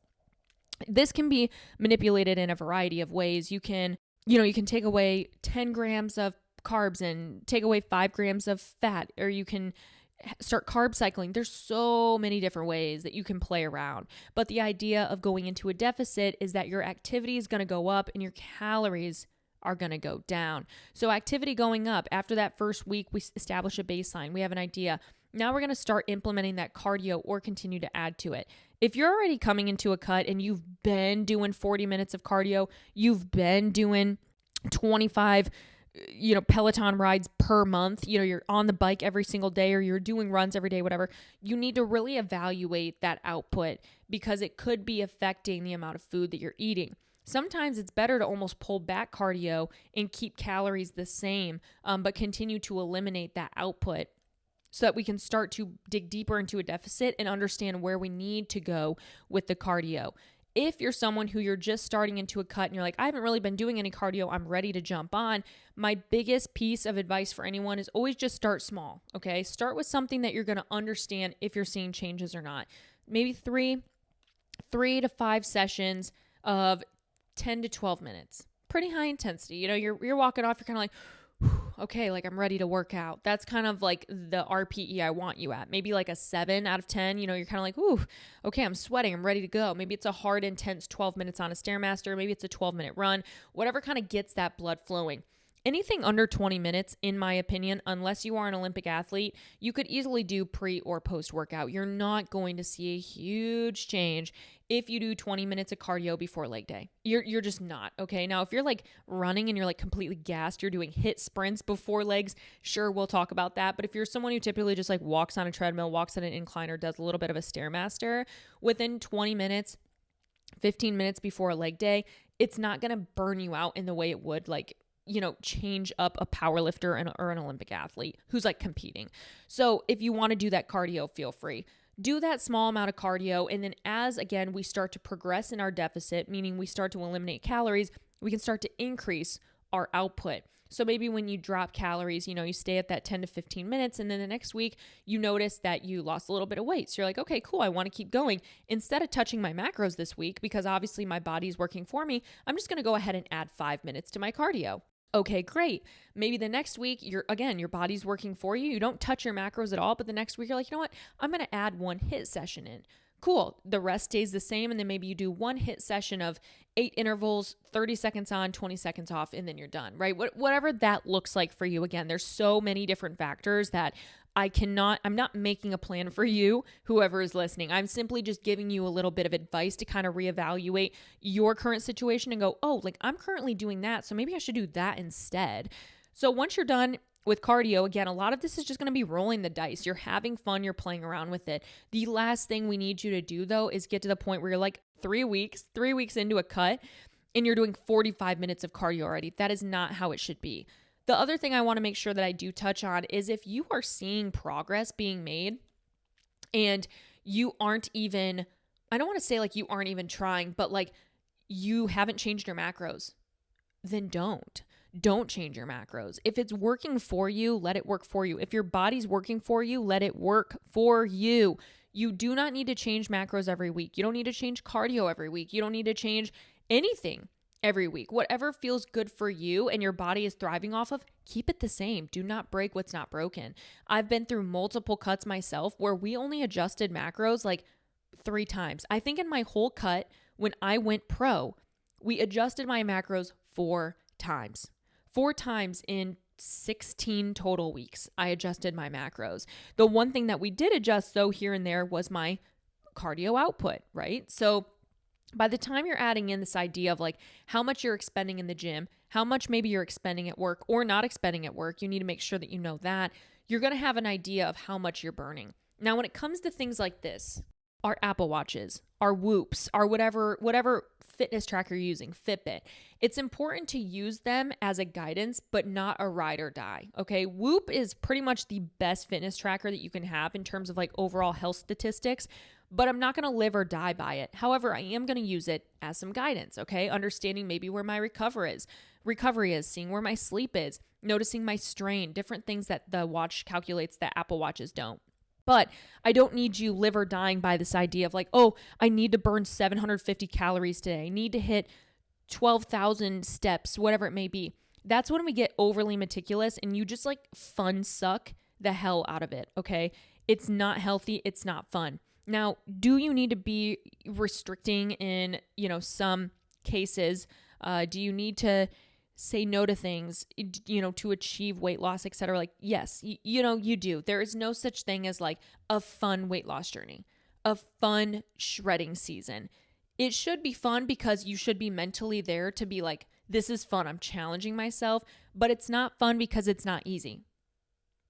This can be manipulated in a variety of ways. You can take away 10 grams of carbs and take away 5 grams of fat, or you can start carb cycling. There's so many different ways that you can play around. But the idea of going into a deficit is that your activity is going to go up and your calories are going to go down. So activity going up. After that first week, we establish a baseline. We have an idea. Now we're going to start implementing that cardio or continue to add to it. If you're already coming into a cut and you've been doing 40 minutes of cardio, you've been doing 25 Peloton rides per month, you're on the bike every single day, or you're doing runs every day, whatever, you need to really evaluate that output because it could be affecting the amount of food that you're eating. Sometimes it's better to almost pull back cardio and keep calories the same, but continue to eliminate that output so that we can start to dig deeper into a deficit and understand where we need to go with the cardio. If you're someone who you're just starting into a cut and you're like, I haven't really been doing any cardio, I'm ready to jump on, my biggest piece of advice for anyone is always just start small, okay? Start with something that you're going to understand if you're seeing changes or not. Maybe three to 5 sessions of 10 to 12 minutes. Pretty high intensity. You're walking off, you're kind of like, okay, like I'm ready to work out. That's kind of like the RPE I want you at. Maybe like a 7 out of 10, you're kind of like, ooh, okay, I'm sweating, I'm ready to go. Maybe it's a hard, intense 12 minutes on a Stairmaster. Maybe it's a 12-minute run, whatever kind of gets that blood flowing. Anything under 20 minutes, in my opinion, unless you are an Olympic athlete, you could easily do pre or post workout. You're not going to see a huge change if you do 20 minutes of cardio before leg day. You're just not, okay? Now, if you're like running and you're like completely gassed, you're doing HIIT sprints before legs, sure, we'll talk about that. But if you're someone who typically just like walks on a treadmill, walks on an incline, or does a little bit of a Stairmaster, within 20 minutes, 15 minutes before a leg day, it's not going to burn you out in the way it would like change up a power lifter or an Olympic athlete who's like competing. So if you want to do that cardio, feel free. Do that small amount of cardio. And then as, again, we start to progress in our deficit, meaning we start to eliminate calories, we can start to increase our output. So maybe when you drop calories, you stay at that 10 to 15 minutes. And then the next week, you notice that you lost a little bit of weight. So you're like, okay, cool. I want to keep going. Instead of touching my macros this week, because obviously my body's working for me, I'm just going to go ahead and add 5 minutes to my cardio. Okay, great. Maybe the next week, your body's working for you. You don't touch your macros at all, but the next week you're like, you know what? I'm going to add 1 HIIT session in. Cool. The rest stays the same. And then maybe you do 1 HIIT session of 8 intervals, 30 seconds on, 20 seconds off, and then you're done, right? Whatever that looks like for you. Again, there's so many different factors that I'm not making a plan for you, whoever is listening. I'm simply just giving you a little bit of advice to kind of reevaluate your current situation and go, oh, like I'm currently doing that, so maybe I should do that instead. So once you're done with cardio, again, a lot of this is just going to be rolling the dice. You're having fun. You're playing around with it. The last thing we need you to do, though, is get to the point where you're like 3 weeks into a cut and you're doing 45 minutes of cardio already. That is not how it should be. The other thing I want to make sure that I do touch on is if you are seeing progress being made and you aren't even, I don't want to say like you aren't even trying, but like you haven't changed your macros, then don't change your macros. If it's working for you, let it work for you. If your body's working for you, let it work for you. You do not need to change macros every week. You don't need to change cardio every week. You don't need to change anything every week. Whatever feels good for you and your body is thriving off of, keep it the same. Do not break what's not broken. I've been through multiple cuts myself where we only adjusted macros like 3 times. I think in my whole cut, when I went pro, we adjusted my macros 4 times. 4 times in 16 total weeks, I adjusted my macros. The one thing that we did adjust though here and there was my cardio output, right? So by the time you're adding in this idea of like how much you're expending in the gym, how much maybe you're expending at work or not expending at work, you need to make sure that you know that. You're going to have an idea of how much you're burning. Now, when it comes to things like this, our Apple Watches, our Whoops, our whatever fitness tracker you're using, Fitbit, it's important to use them as a guidance, but not a ride or die, okay? Whoop is pretty much the best fitness tracker that you can have in terms of like overall health statistics, but I'm not going to live or die by it. However, I am going to use it as some guidance, okay? Understanding maybe where my recovery is, seeing where my sleep is, noticing my strain, different things that the watch calculates that Apple Watches don't. But I don't need you live or dying by this idea of like, oh, I need to burn 750 calories today. I need to hit 12,000 steps, whatever it may be. That's when we get overly meticulous and you just like fun suck the hell out of it, okay? It's not healthy. It's not fun. Now, do you need to be restricting in, some cases? Do you need to say no to things, to achieve weight loss, et cetera? Like, yes, you do. There is no such thing as like a fun weight loss journey, a fun shredding season. It should be fun because you should be mentally there to be like, this is fun. I'm challenging myself, but it's not fun because it's not easy.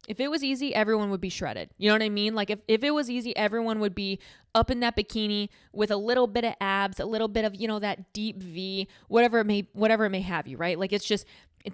If it was easy, everyone would be shredded. You know what I mean? Like if it was easy, everyone would be up in that bikini with a little bit of abs, a little bit of, that deep V, whatever it may have you, right? Like it's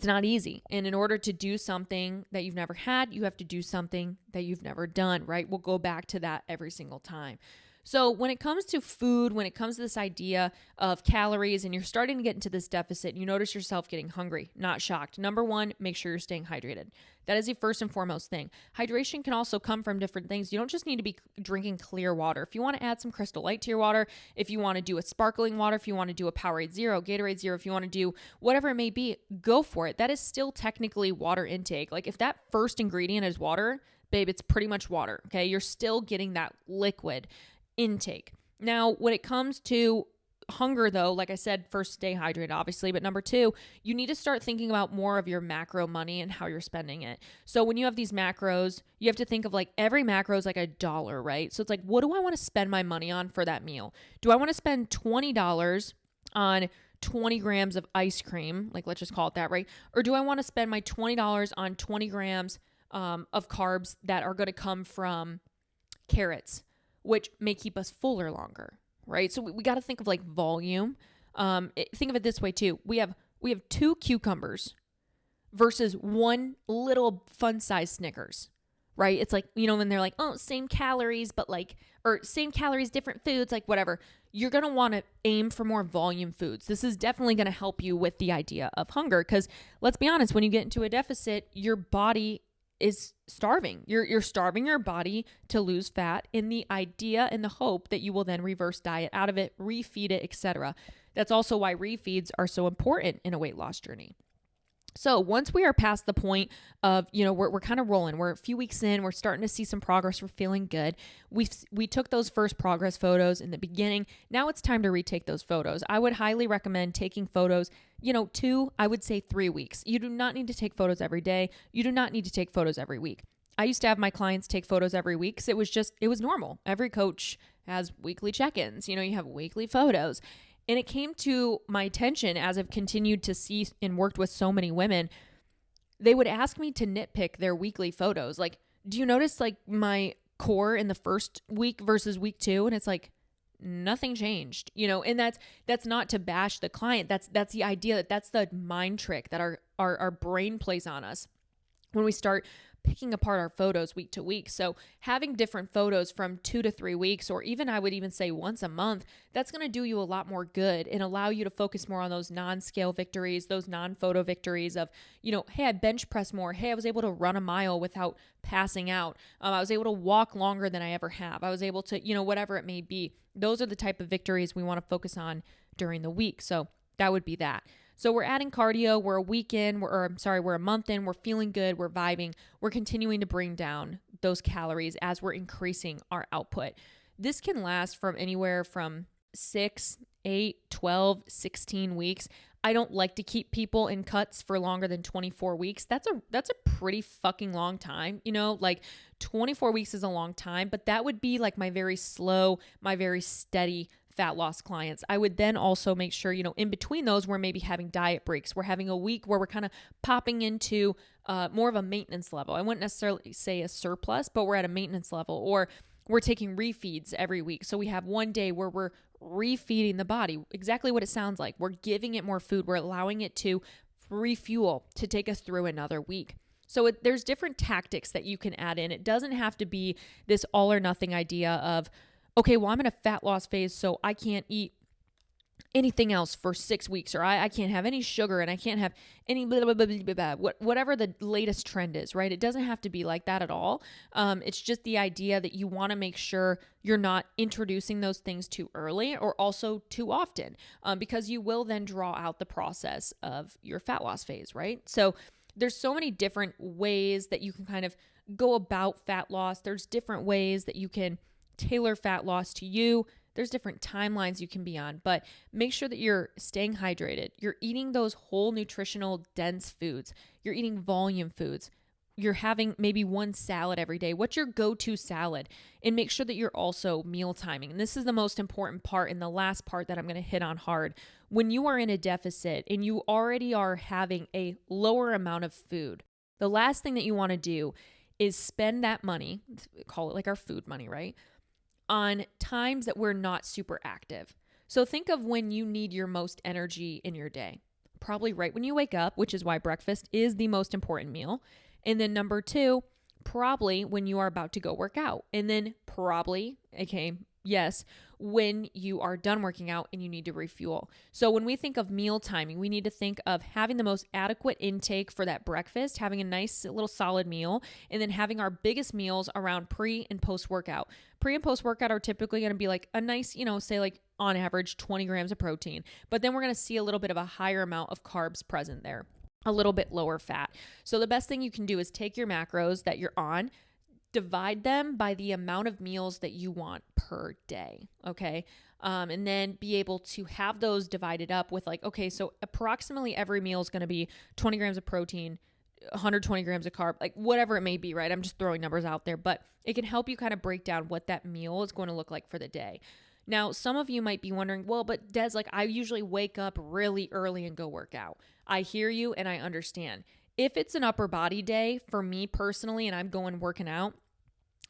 not easy. And in order to do something that you've never had, you have to do something that you've never done, right? We'll go back to that every single time. So when it comes to food, when it comes to this idea of calories and you're starting to get into this deficit, you notice yourself getting hungry, not shocked. Number 1, make sure you're staying hydrated. That is the first and foremost thing. Hydration can also come from different things. You don't just need to be drinking clear water. If you want to add some Crystal Light to your water, if you want to do a sparkling water, if you want to do a Powerade Zero, Gatorade Zero, if you want to do whatever it may be, go for it. That is still technically water intake. Like if that first ingredient is water, babe, it's pretty much water, okay? You're still getting that liquid intake. Now, when it comes to hunger though, like I said, first stay hydrated obviously, but number 2, you need to start thinking about more of your macro money and how you're spending it. So when you have these macros, you have to think of like every macro is like $1, right? So it's like, what do I want to spend my money on for that meal? Do I want to spend $20 on 20 grams of ice cream? Like, let's just call it that, right? Or do I want to spend my $20 on 20 grams of carbs that are going to come from carrots, which may keep us fuller longer, right? So we got to think of like volume. Think of it this way too. We have 2 cucumbers versus 1 little fun size Snickers, right? It's like, when they're like, oh, same calories, but like, or same calories, different foods, like whatever. You're going to want to aim for more volume foods. This is definitely going to help you with the idea of hunger. Because let's be honest, when you get into a deficit, your body is starving. You're starving your body to lose fat in the idea and the hope that you will then reverse diet out of it, refeed it, etc. That's also why refeeds are so important in a weight loss journey. So once we are past the point of, we're kind of rolling, we're a few weeks in, we're starting to see some progress, we're feeling good. We took those first progress photos in the beginning. Now it's time to retake those photos. I would highly recommend taking photos, 2, I would say 3 weeks. You do not need to take photos every day. You do not need to take photos every week. I used to have my clients take photos every week because it was normal. Every coach has weekly check-ins. You have weekly photos. And it came to my attention as I've continued to see and worked with so many women. They would ask me to nitpick their weekly photos. Like, do you notice like my core in the first week versus week 2? And it's like, nothing changed, and that's not to bash the client. That's the idea that's the mind trick that our brain plays on us when we start picking apart our photos week to week. So having different photos from 2 to 3 weeks, or even I would even say once a month, that's going to do you a lot more good and allow you to focus more on those non-scale victories, those non-photo victories of, hey, I bench pressed more. Hey, I was able to run a mile without passing out. I was able to walk longer than I ever have. I was able to, whatever it may be. Those are the type of victories we want to focus on during the week. So that would be that. So we're adding cardio, we're a month in, we're feeling good, we're vibing, we're continuing to bring down those calories as we're increasing our output. This can last from anywhere from 6, 8, 12, 16 weeks. I don't like to keep people in cuts for longer than 24 weeks. That's a pretty fucking long time, like 24 weeks is a long time, but that would be like my very slow, my very steady fat loss clients. I would then also make sure, in between those, we're maybe having diet breaks. We're having a week where we're kind of popping into more of a maintenance level. I wouldn't necessarily say a surplus, but we're at a maintenance level, or we're taking refeeds every week. So we have one day where we're refeeding the body, exactly what it sounds like. We're giving it more food. We're allowing it to refuel to take us through another week. So there's different tactics that you can add in. It doesn't have to be this all or nothing idea of, okay, well, I'm in a fat loss phase, so I can't eat anything else for 6 weeks, or I can't have any sugar, and I can't have any blah, blah, blah, blah, blah, whatever the latest trend is, right? It doesn't have to be like that at all. It's just the idea that you want to make sure you're not introducing those things too early or also too often, because you will then draw out the process of your fat loss phase, right? So there's so many different ways that you can kind of go about fat loss. There's different ways that you can tailor fat loss to you. There's different timelines you can be on, but make sure that you're staying hydrated. You're eating those whole nutritional dense foods. You're eating volume foods. You're having maybe one salad every day. What's your go-to salad? And make sure that you're also meal timing. And this is the most important part and the last part that I'm going to hit on hard. When you are in a deficit and you already are having a lower amount of food, the last thing that you want to do is spend that money, call it like our food money, right? On times that we're not super active. So think of when you need your most energy in your day. Probably right when you wake up, which is why breakfast is the most important meal. And then number 2, probably when you are about to go work out. And then probably, okay, yes, when you are done working out and you need to refuel. So when we think of meal timing, we need to think of having the most adequate intake for that breakfast, having a nice little solid meal, and then having our biggest meals around pre and post workout. Pre and post workout are typically going to be like a nice, say like on average 20 grams of protein, but then we're going to see a little bit of a higher amount of carbs present there, a little bit lower fat. So the best thing you can do is take your macros that you're on, divide them by the amount of meals that you want per day, okay? And then be able to have those divided up with like, okay, so approximately every meal is going to be 20 grams of protein, 120 grams of carb, like whatever it may be, right? I'm just throwing numbers out there, but it can help you kind of break down what that meal is going to look like for the day. Now, some of you might be wondering, well, but Des, like I usually wake up really early and go work out. I hear you and I understand. If it's an upper body day for me personally and I'm going working out,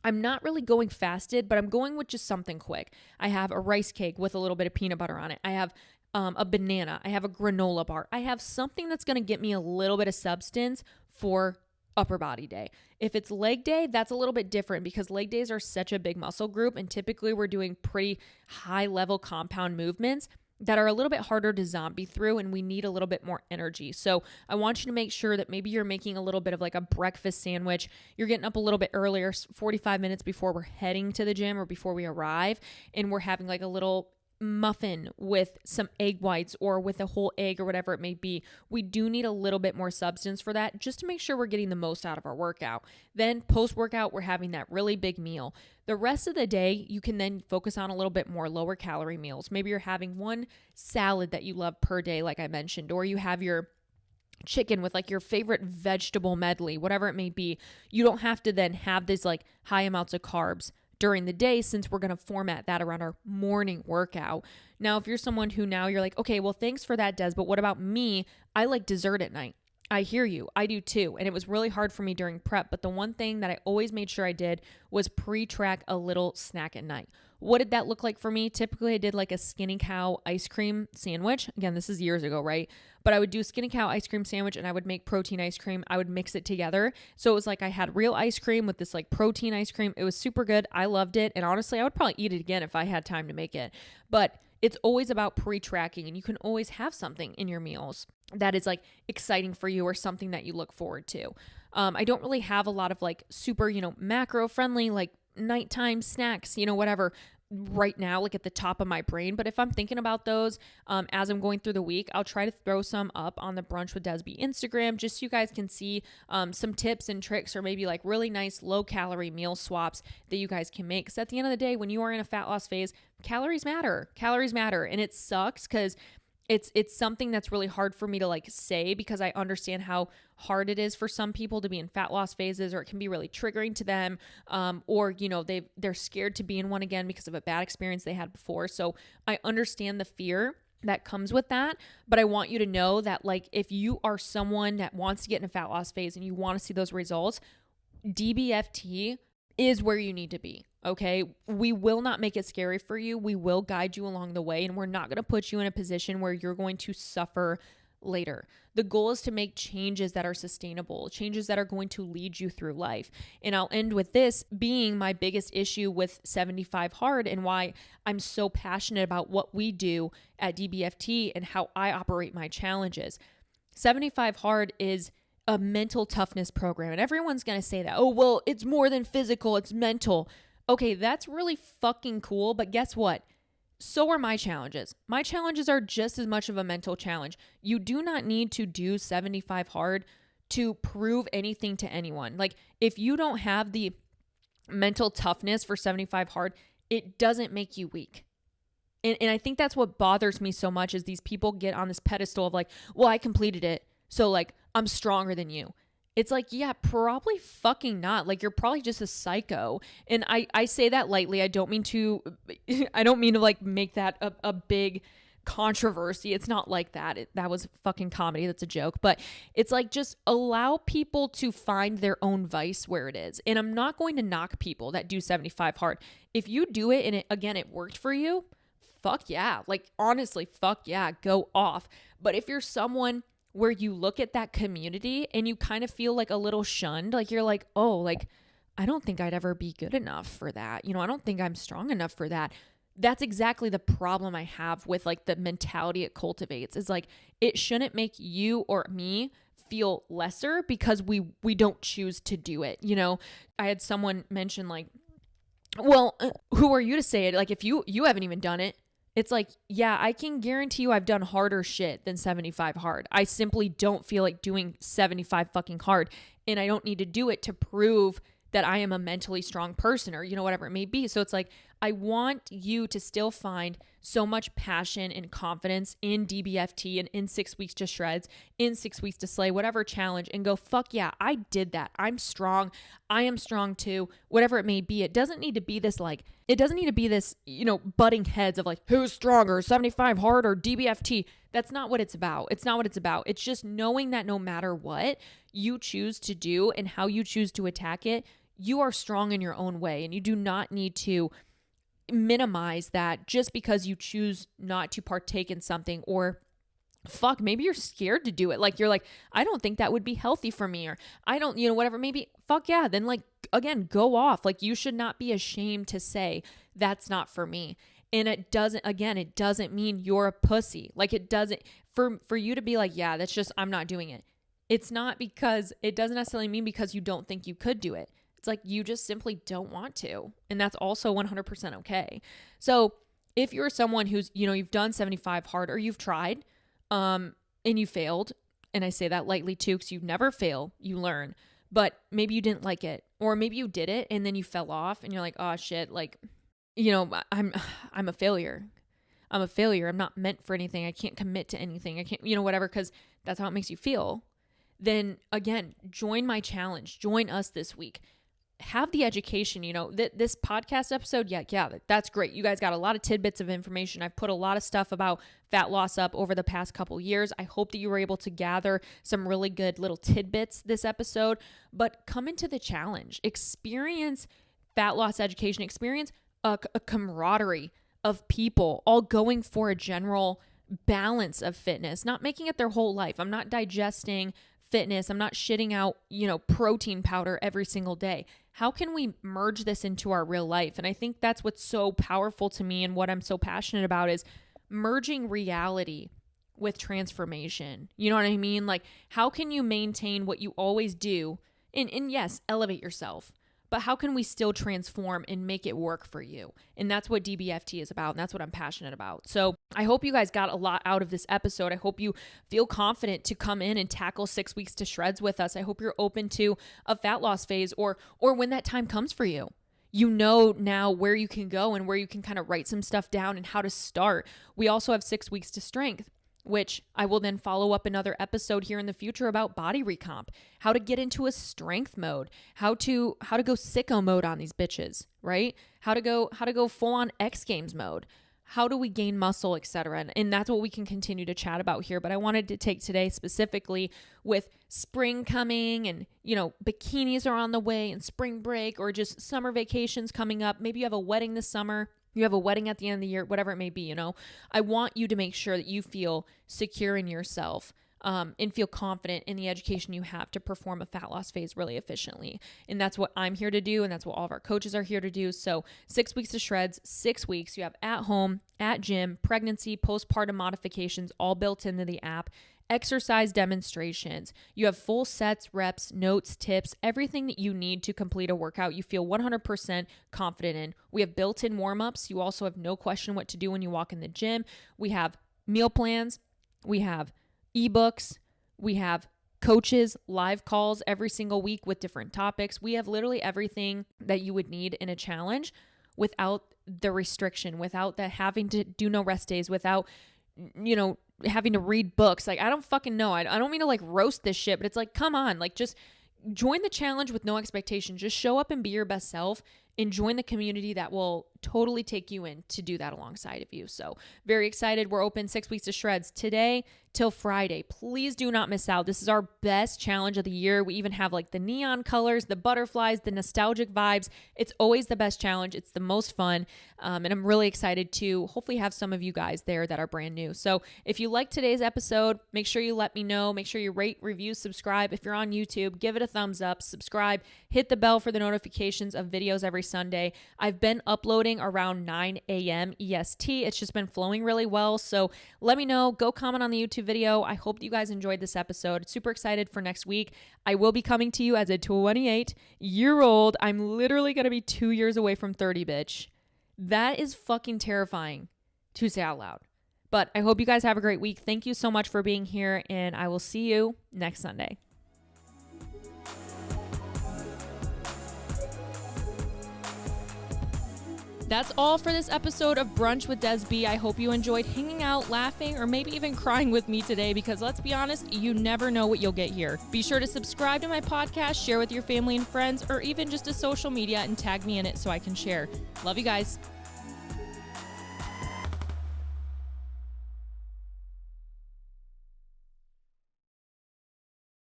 I'm not really going fasted, but I'm going with just something quick. I have a rice cake with a little bit of peanut butter on it. I have a banana. I have a granola bar. I have something that's going to get me a little bit of substance for upper body day. If it's leg day, that's a little bit different because leg days are such a big muscle group and typically we're doing pretty high level compound movements that are a little bit harder to zombie through and we need a little bit more energy. So I want you to make sure that maybe you're making a little bit of like a breakfast sandwich. You're getting up a little bit earlier, 45 minutes before we're heading to the gym or before we arrive, and we're having like a little muffin with some egg whites or with a whole egg or whatever it may be. We do need a little bit more substance for that just to make sure we're getting the most out of our workout. Then post-workout, we're having that really big meal. The rest of the day, you can then focus on a little bit more lower calorie meals. Maybe you're having one salad that you love per day, like I mentioned, or you have your chicken with like your favorite vegetable medley, whatever it may be. You don't have to then have this like high amounts of carbs during the day, since we're going to format that around our morning workout. Now, if you're someone who now you're like, okay, well, thanks for that, Des, but what about me? I like dessert at night. I hear you. I do too. And it was really hard for me during prep. But the one thing that I always made sure I did was pre-track a little snack at night. What did that look like for me? Typically, I did like a Skinny Cow ice cream sandwich. Again, this is years ago, right? But I would do a Skinny Cow ice cream sandwich and I would make protein ice cream. I would mix it together. So it was like I had real ice cream with this like protein ice cream. It was super good. I loved it. And honestly, I would probably eat it again if I had time to make it. But it's always about pre-tracking, and you can always have something in your meals that is like exciting for you or something that you look forward to. I don't really have a lot of like super, macro friendly, like nighttime snacks, whatever right now, like at the top of my brain. But if I'm thinking about those as I'm going through the week, I'll try to throw some up on the Brunch with DESB Instagram, just so you guys can see some tips and tricks, or maybe like really nice low calorie meal swaps that you guys can make. Because at the end of the day, when you are in a fat loss phase, calories matter. And it sucks because it's something that's really hard for me to like say, because I understand how hard it is for some people to be in fat loss phases, or it can be really triggering to them, or they're scared to be in one again because of a bad experience they had before. So I understand the fear that comes with that, but I want you to know that like if you are someone that wants to get in a fat loss phase and you want to see those results, DBFT is where you need to be. Okay. We will not make it scary for you. We will guide you along the way, and we're not going to put you in a position where you're going to suffer later. The goal is to make changes that are sustainable, changes that are going to lead you through life. And I'll end with this being my biggest issue with 75 Hard, and why I'm so passionate about what we do at DBFT and how I operate my challenges. 75 Hard is a mental toughness program. And everyone's going to say that, oh, well, it's more than physical, it's mental. Okay, that's really fucking cool. But guess what? So are my challenges. My challenges are just as much of a mental challenge. You do not need to do 75 Hard to prove anything to anyone. Like if you don't have the mental toughness for 75 Hard, it doesn't make you weak. And I think that's what bothers me so much, is these people get on this pedestal of like, well, I completed it, so like I'm stronger than you. It's like, yeah, probably fucking not. Like you're probably just a psycho. And I say that lightly. I don't mean to like make that a big controversy. It's not like that. That was fucking comedy. That's a joke. But it's like, just allow people to find their own vice where it is. And I'm not going to knock people that do 75 Hard. If you do it and it worked for you, fuck yeah. Like honestly, fuck yeah, go off. But if you're someone where you look at that community and you kind of feel like a little shunned, like you're like, oh, like, I don't think I'd ever be good enough for that. I don't think I'm strong enough for that. That's exactly the problem I have with like the mentality it cultivates. Is like, it shouldn't make you or me feel lesser because we don't choose to do it. I had someone mention like, well, who are you to say it? Like if you haven't even done it. It's like, yeah, I can guarantee you I've done harder shit than 75 Hard. I simply don't feel like doing 75 fucking hard. And I don't need to do it to prove that I am a mentally strong person, or, whatever it may be. So it's like, I want you to still find so much passion and confidence in DBFT and in 6 weeks to shreds, in 6 weeks to slay, whatever challenge, and go, fuck yeah, I did that. I'm strong. I am strong too, whatever it may be. It doesn't need to be this butting heads of like, who's stronger, 75 Hard or DBFT? That's not what it's about. It's just knowing that no matter what you choose to do and how you choose to attack it, you are strong in your own way, and you do not need to minimize that just because you choose not to partake in something, or fuck, maybe you're scared to do it. Like you're like, I don't think that would be healthy for me, or I don't, whatever, maybe fuck yeah. Then like, again, go off. Like you should not be ashamed to say that's not for me. And it doesn't mean you're a pussy. Like it doesn't, for you to be like, yeah, that's just, I'm not doing it. It doesn't necessarily mean because you don't think you could do it. It's like you just simply don't want to. And that's also 100% okay. So if you're someone who's, you've done 75 Hard, or you've tried and you failed, and I say that lightly too, because you never fail, you learn, but maybe you didn't like it, or maybe you did it and then you fell off and you're like, oh shit, like, I'm a failure. I'm not meant for anything. I can't commit to anything. I can't, whatever, because that's how it makes you feel. then again, join my challenge. Join us this week. Have the education, this podcast episode. Yeah, that's great. You guys got a lot of tidbits of information. I've put a lot of stuff about fat loss up over the past couple years. I hope that you were able to gather some really good little tidbits this episode, but come into the challenge, experience fat loss education, experience a camaraderie of people all going for a general balance of fitness, not making it their whole life. I'm not digesting fitness. I'm not shitting out, protein powder every single day. How can we merge this into our real life? And I think that's what's so powerful to me, and what I'm so passionate about is merging reality with transformation. You know what I mean? Like, how can you maintain what you always do and yes, elevate yourself, but how can we still transform and make it work for you? And that's what DBFT is about. And that's what I'm passionate about. So I hope you guys got a lot out of this episode. I hope you feel confident to come in and tackle 6 weeks to shreds with us. I hope you're open to a fat loss phase, or when that time comes for you. You know now where you can go and where you can kind of write some stuff down and how to start. We also have 6 weeks to strength, which I will then follow up another episode here in the future about body recomp, how to get into a strength mode, how to go sicko mode on these bitches, right? How to go full on X Games mode. How do we gain muscle, etc. And that's what we can continue to chat about here. But I wanted to take today specifically with spring coming, and, bikinis are on the way, and spring break, or just summer vacations coming up. Maybe you have a wedding this summer. You have a wedding at the end of the year, whatever it may be, I want you to make sure that you feel secure in yourself, and feel confident in the education you have to perform a fat loss phase really efficiently. And that's what I'm here to do. And that's what all of our coaches are here to do. So 6 weeks to shreds, 6 weeks. You have at home, at gym, pregnancy, postpartum modifications, all built into the app. Exercise demonstrations. You have full sets, reps, notes, tips, everything that you need to complete a workout you feel 100% confident in. We have built-in warm-ups. You also have no question what to do when you walk in the gym. We have meal plans. We have ebooks. We have coaches, live calls every single week with different topics. We have literally everything that you would need in a challenge without the restriction, without the having to do no rest days, without, having to read books. Like, I don't fucking know. I don't mean to roast this shit, but it's like, come on, just join the challenge with no expectation. Just show up and be your best self, and join the community that will totally take you in to do that alongside of you. So very excited. We're open 6 weeks to shreds today till Friday. Please do not miss out. This is our best challenge of the year. We even have the neon colors, the butterflies, the nostalgic vibes. It's always the best challenge. It's the most fun. And I'm really excited to hopefully have some of you guys there that are brand new. So if you like today's episode, make sure you let me know. Make sure you rate, review, subscribe. If you're on YouTube, give it a thumbs up, subscribe, hit the bell for the notifications of videos every Sunday. I've been uploading around 9 a.m. EST. It's just been flowing really well. So let me know. Go comment on the YouTube video. I hope you guys enjoyed this episode. Super excited for next week. I will be coming to you as a 28-year-old. I'm literally going to be 2 years away from 30, bitch. That is fucking terrifying to say out loud. But I hope you guys have a great week. Thank you so much for being here, and I will see you next Sunday. That's all for this episode of Brunch with DESB. I hope you enjoyed hanging out, laughing, or maybe even crying with me today, because let's be honest, you never know what you'll get here. Be sure to subscribe to my podcast, share with your family and friends, or even just a social media and tag me in it so I can share. Love you guys.